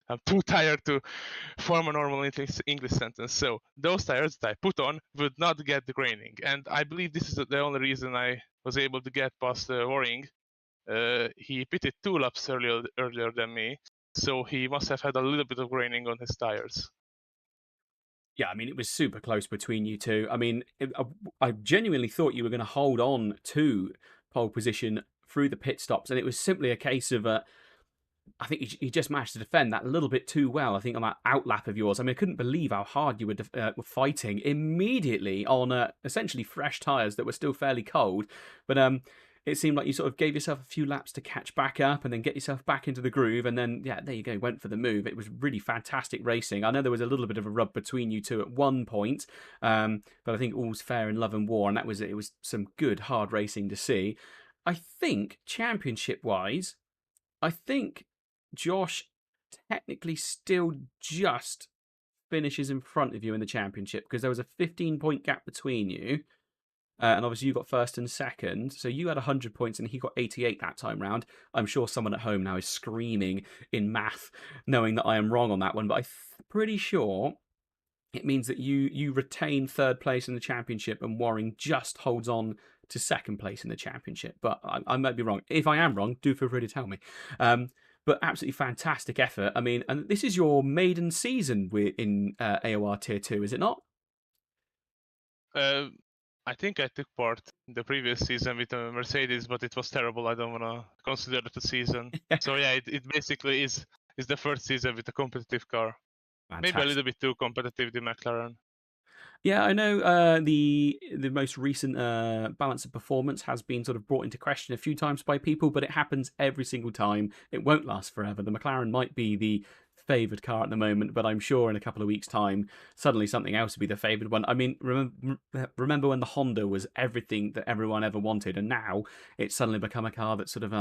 I'm too tired to form a normal English sentence. So those tires that I put on would not get the graining, and I believe this is the only reason I was able to get past Waring. He pitted 2 laps earlier than me, so he must have had a little bit of graining on his tires. Yeah, I mean, it was super close between you two. I mean, I genuinely thought you were going to hold on to pole position through the pit stops, and it was simply a case of I think you just managed to defend that a little bit too well. I think on that outlap of yours, I mean, I couldn't believe how hard you were fighting immediately on essentially fresh tyres that were still fairly cold. But it seemed like you sort of gave yourself a few laps to catch back up and then get yourself back into the groove. And then, yeah, there you go, went for the move. It was really fantastic racing. I know there was a little bit of a rub between you two at one point, but I think all's fair in love and war. And it was some good, hard racing to see. I think, championship-wise, I think Josh technically still just finishes in front of you in the championship because there was a 15-point gap between you. And obviously you got first and second. So you had 100 points and he got 88 that time round. I'm sure someone at home now is screaming in math knowing that I am wrong on that one. But I'm pretty sure it means that you retain third place in the championship and Waring just holds on to second place in the championship. But I might be wrong. If I am wrong, do feel free to tell me. But absolutely fantastic effort. I mean, and this is your maiden season in AOR Tier 2, is it not? I think I took part in the previous season with a Mercedes, but it was terrible. I don't want to consider it a season. So yeah, it basically is the first season with a competitive car. Fantastic. Maybe a little bit too competitive, the McLaren. Yeah, I know the most recent balance of performance has been sort of brought into question a few times by people, but it happens every single time. It won't last forever. The McLaren might be the favoured car at the moment, but I'm sure in a couple of weeks' time, suddenly something else will be the favoured one. I mean, remember when the Honda was everything that everyone ever wanted, and now it's suddenly become a car that's sort of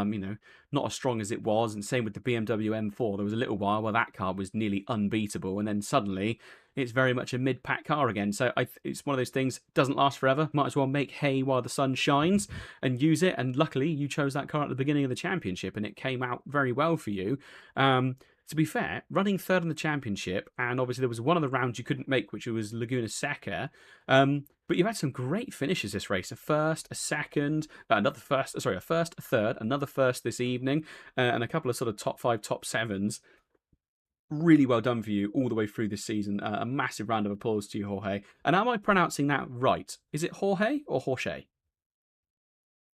not as strong as it was. And same with the BMW M4. There was a little while where that car was nearly unbeatable, and then suddenly it's very much a mid-pack car again. So it's one of those things, doesn't last forever. Might as well make hay while the sun shines and use it. And luckily, you chose that car at the beginning of the championship, and it came out very well for you. To be fair, running third in the championship, and obviously there was one of the rounds you couldn't make, which was Laguna Seca. But you've had some great finishes this race. A first, a second, another first, sorry, a first, a third, another first this evening, and a couple of sort of top 5, top 7s. Really well done for you all the way through this season. A massive round of applause to you, Jorge. And am I pronouncing that right? Is it Jorge or Jorge?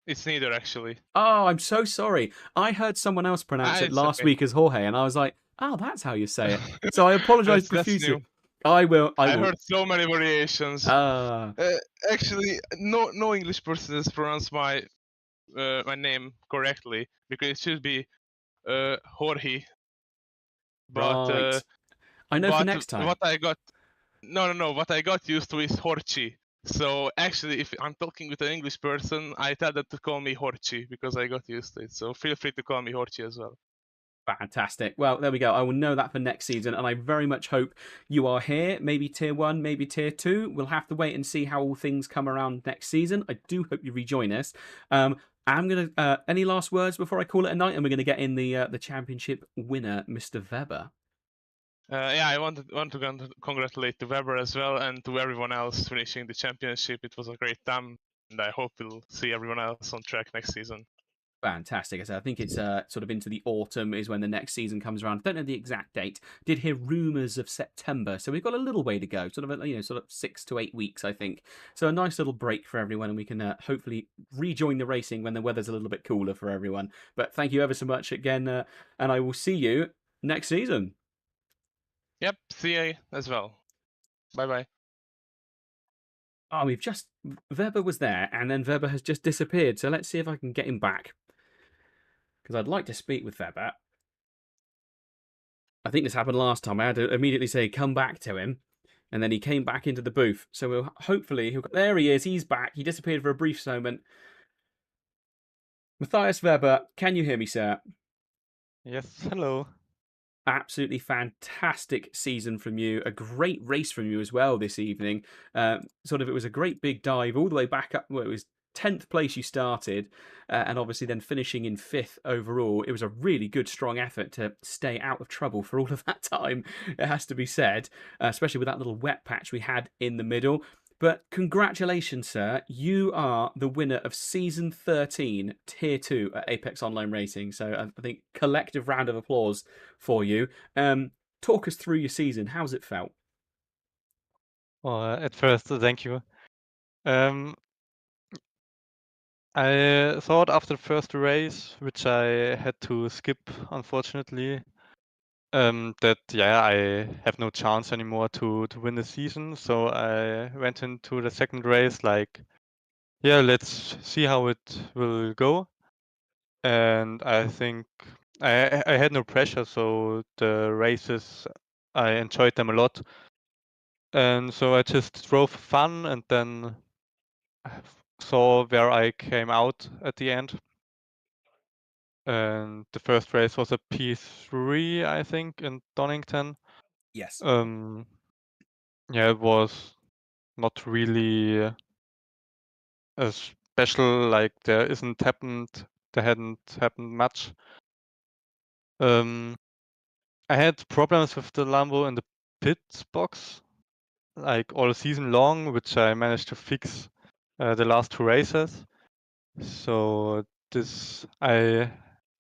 It's neither, actually. Oh, I'm so sorry. I heard someone else pronounce it last week as Jorge, and I was like, oh, that's how you say it. So I apologize profusely. I will. I heard so many variations. Actually, no English person has pronounced my name correctly, because it should be Jorge. But right. I know for next time. What I got used to is Horchi. So actually, if I'm talking with an English person, I tell them to call me Horchi because I got used to it. So feel free to call me Horchi as well. Fantastic. Well, there we go. I will know that for next season, and I very much hope you are here. Maybe Tier 1, maybe Tier 2. We'll have to wait and see how all things come around next season. I do hope you rejoin us. I'm going to... any last words before I call it a night? And we're going to get in the championship winner, Mr. Weber. Yeah, I want to congratulate to Weber as well, and to everyone else finishing the championship. It was a great time, and I hope we'll see everyone else on track next season. Fantastic. I think it's sort of into the autumn is when the next season comes around. Don't know the exact date. Did hear rumours of September, so we've got a little way to go. Sort of 6 to 8 weeks, I think. So a nice little break for everyone, and we can hopefully rejoin the racing when the weather's a little bit cooler for everyone. But thank you ever so much again, and I will see you next season. Yep, see you as well. Bye-bye. Oh, Weber was there, and then Weber has just disappeared. So let's see if I can get him back, because I'd like to speak with Weber. I think this happened last time. I had to immediately say, come back to him. And then he came back into the booth. So we'll hopefully... There he is. He's back. He disappeared for a brief moment. Matthias Weber, can you hear me, sir? Yes, hello. Absolutely fantastic season from you. A great race from you as well this evening. It was a great big dive all the way back up. Well, it was 10th place you started, and obviously then finishing in 5th overall. It was a really good, strong effort to stay out of trouble for all of that time, it has to be said, especially with that little wet patch we had in the middle. But congratulations, sir. You are the winner of Season 13, Tier 2 at Apex Online Racing. So I think collective round of applause for you. Talk us through your season. How's it felt? Well, at first, thank you. I thought after the first race, which I had to skip, unfortunately, that I have no chance anymore to win the season. So I went into the second race like, let's see how it will go. And I think I had no pressure, so the races I enjoyed them a lot. And so I just drove for fun and then saw where I came out at the end. And the first race was a P3, I think, in Donington. Yes. It was not really a special, like there hadn't happened much. I had problems with the Lambo in the pit box, like all season long, which I managed to fix the last 2 races. So I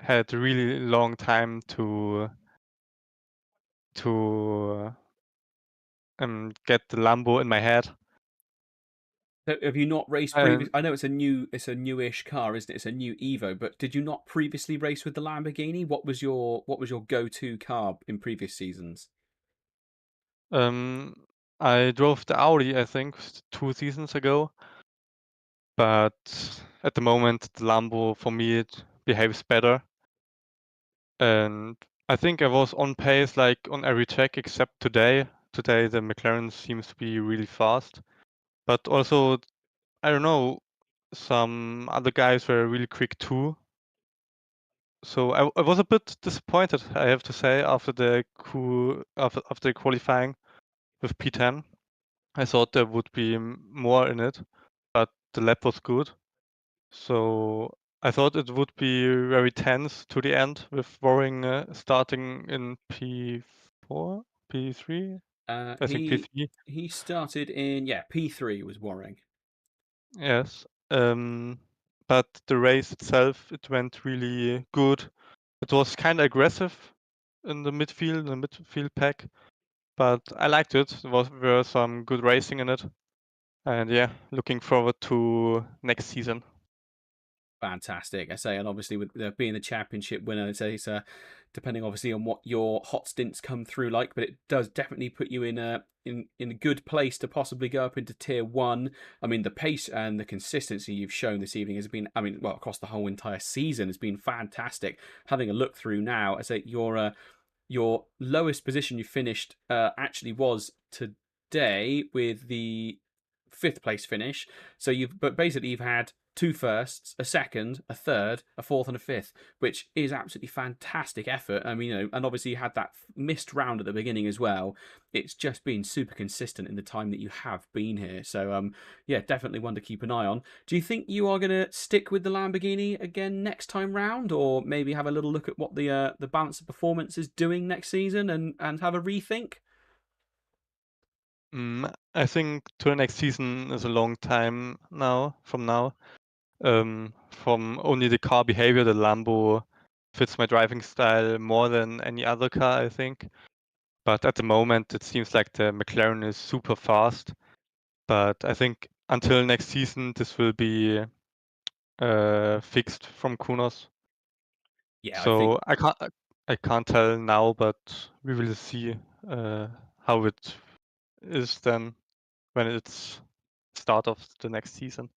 had a really long time to get the Lambo in my head. So have you not raced And previous? I know it's a newish car, isn't it? It's a new Evo, but did you not previously race with the Lamborghini? What was your go-to car in previous seasons? I drove the Audi, I think, 2 seasons ago. But at the moment, the Lambo, for me, it behaves better. And I think I was on pace, like, on every track except today. Today, the McLaren seems to be really fast. But also, I don't know, some other guys were really quick too. So I was a bit disappointed, I have to say, after the qualifying with P10. I thought there would be more in it, but the lap was good. So I thought it would be very tense to the end with Warring starting in P4, P3. I think P3. He started in P3 was Warring. Yes. But the race itself, it went really good. It was kind of aggressive in the midfield pack, but I liked it. Were some good racing in it. And looking forward to next season. Fantastic, I say, and obviously with being the championship winner, it's depending obviously on what your hot stints come through like, but it does definitely put you in a good place to possibly go up into Tier 1. I mean, the pace and the consistency you've shown this evening has been, across the whole entire season has been fantastic. Having a look through now, I say your lowest position you finished actually was today with the 5th place finish. So you've had 2 firsts, a second, a third, a fourth, and a 5th, which is absolutely fantastic effort. I mean, and obviously you had that missed round at the beginning as well. It's just been super consistent in the time that you have been here. So definitely one to keep an eye on. Do you think you are going to stick with the Lamborghini again next time round, or maybe have a little look at what the balance of performance is doing next season and have a rethink? I think to the next season is a long time from now. From only the car behavior, the Lambo fits my driving style more than any other car, I think. But at the moment, it seems like the McLaren is super fast. But I think until next season, this will be fixed from KUNOS. Yeah, I think So I can't tell now, but we will see how it is then when it's start of the next season.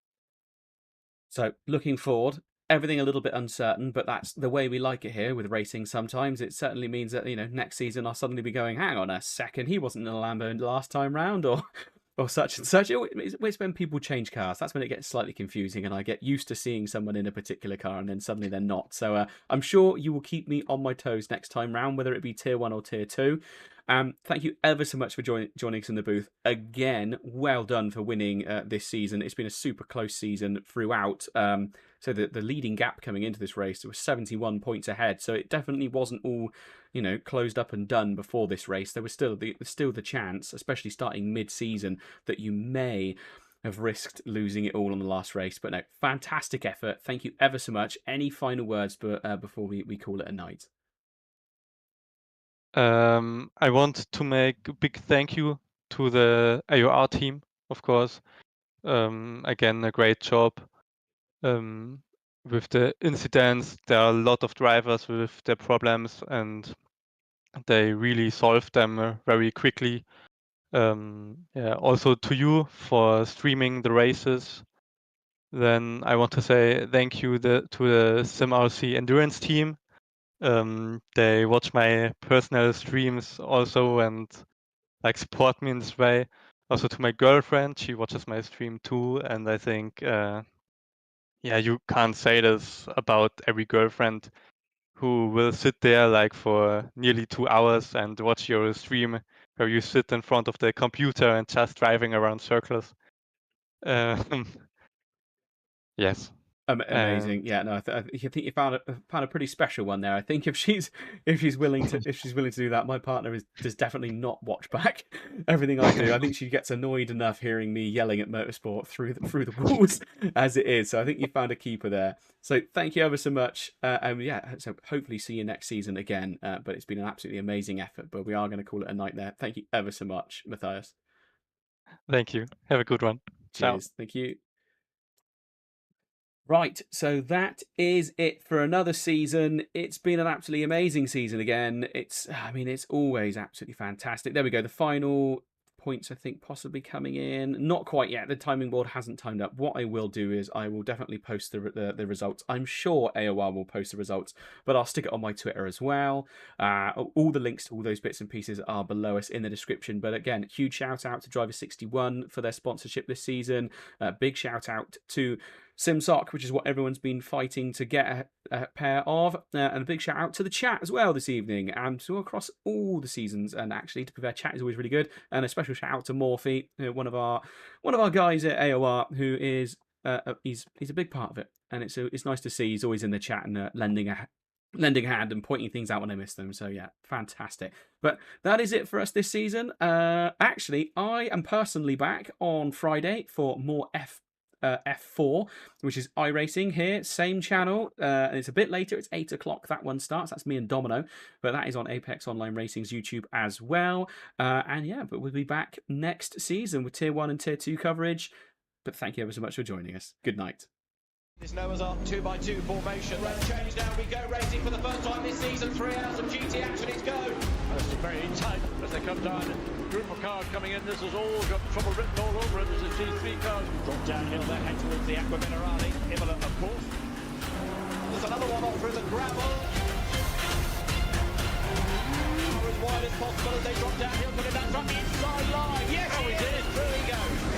so. Looking forward, everything a little bit uncertain, but that's the way we like it here with racing sometimes. It certainly means that, next season I'll suddenly be going, hang on a second, he wasn't in a Lambo last time round, or such and such. It's when people change cars. That's when it gets slightly confusing, and I get used to seeing someone in a particular car, and then suddenly they're not. So I'm sure you will keep me on my toes next time round, whether it be Tier 1 or Tier 2. Thank you ever so much for joining us in the booth. Again, well done for winning this season. It's been a super close season throughout. So the leading gap coming into this race, there was 71 points ahead. So it definitely wasn't all, closed up and done before this race. There was still the chance, especially starting mid-season, that you may have risked losing it all on the last race. But no, fantastic effort. Thank you ever so much. Any final words before we call it a night? I want to make a big thank you to the AOR team, of course. Again, a great job. With the incidents, there are a lot of drivers with their problems, and they really solved them very quickly. Also to you for streaming the races. Then I want to say thank you to the SimRC Endurance team. They watch my personal streams also and support me in this way. Also to my girlfriend, she watches my stream too, and I think you can't say this about every girlfriend who will sit there for nearly 2 hours and watch your stream where you sit in front of the computer and just driving around circles. Yes. Amazing, yeah. No, I think you found a pretty special one there. I think if she's willing to do that, my partner does definitely not watch back everything I do. I think she gets annoyed enough hearing me yelling at motorsport through the walls as it is. So I think you found a keeper there. So thank you ever so much, so hopefully see you next season again. But it's been an absolutely amazing effort. But we are going to call it a night there. Thank you ever so much, Matthias. Thank you. Have a good one. Cheers. Ciao. Thank you. Right, so that is it for another season. It's been an absolutely amazing season again. It's always absolutely fantastic. There we go. The final points, I think, possibly coming in. Not quite yet. The timing board hasn't timed up. What I will do is I will definitely post the results. I'm sure AOR will post the results, but I'll stick it on my Twitter as well. All the links to all those bits and pieces are below us in the description. But again, huge shout out to Driver 61 for their sponsorship this season. Big shout out to SIMSOK, which is what everyone's been fighting to get a pair of. And a big shout out to the chat as well this evening, and to across all the seasons. And actually, to be fair, chat is always really good. And a special shout out to Morphy, one of our guys at AOR, who is he's a big part of it. And it's nice to see he's always in the chat and lending a hand and pointing things out when I miss them. So yeah, fantastic. But that is it for us this season. Actually, I am personally back on Friday for more F4, which is iRacing here, same channel, and it's a bit later. It's 8 o'clock. That one starts. That's me and Domino, but that is on Apex Online Racing's YouTube as well. But we'll be back next season with Tier 1 and Tier 2 coverage. But thank you ever so much for joining us. Good night. This Noah's Ark 2x2 formation. Rail change now. We go racing for the first time this season. 3 hours of GT action. It's go. It's very tight as they come down. Group of cars coming in. This has all got trouble written all over it. This is G3 cars. Drop downhill there, head towards the Aqua Minerale. Imola, of course. There's another one off through the gravel. As wide as possible as they drop downhill, put it back from the inside line. Yes, he did. Through he goes.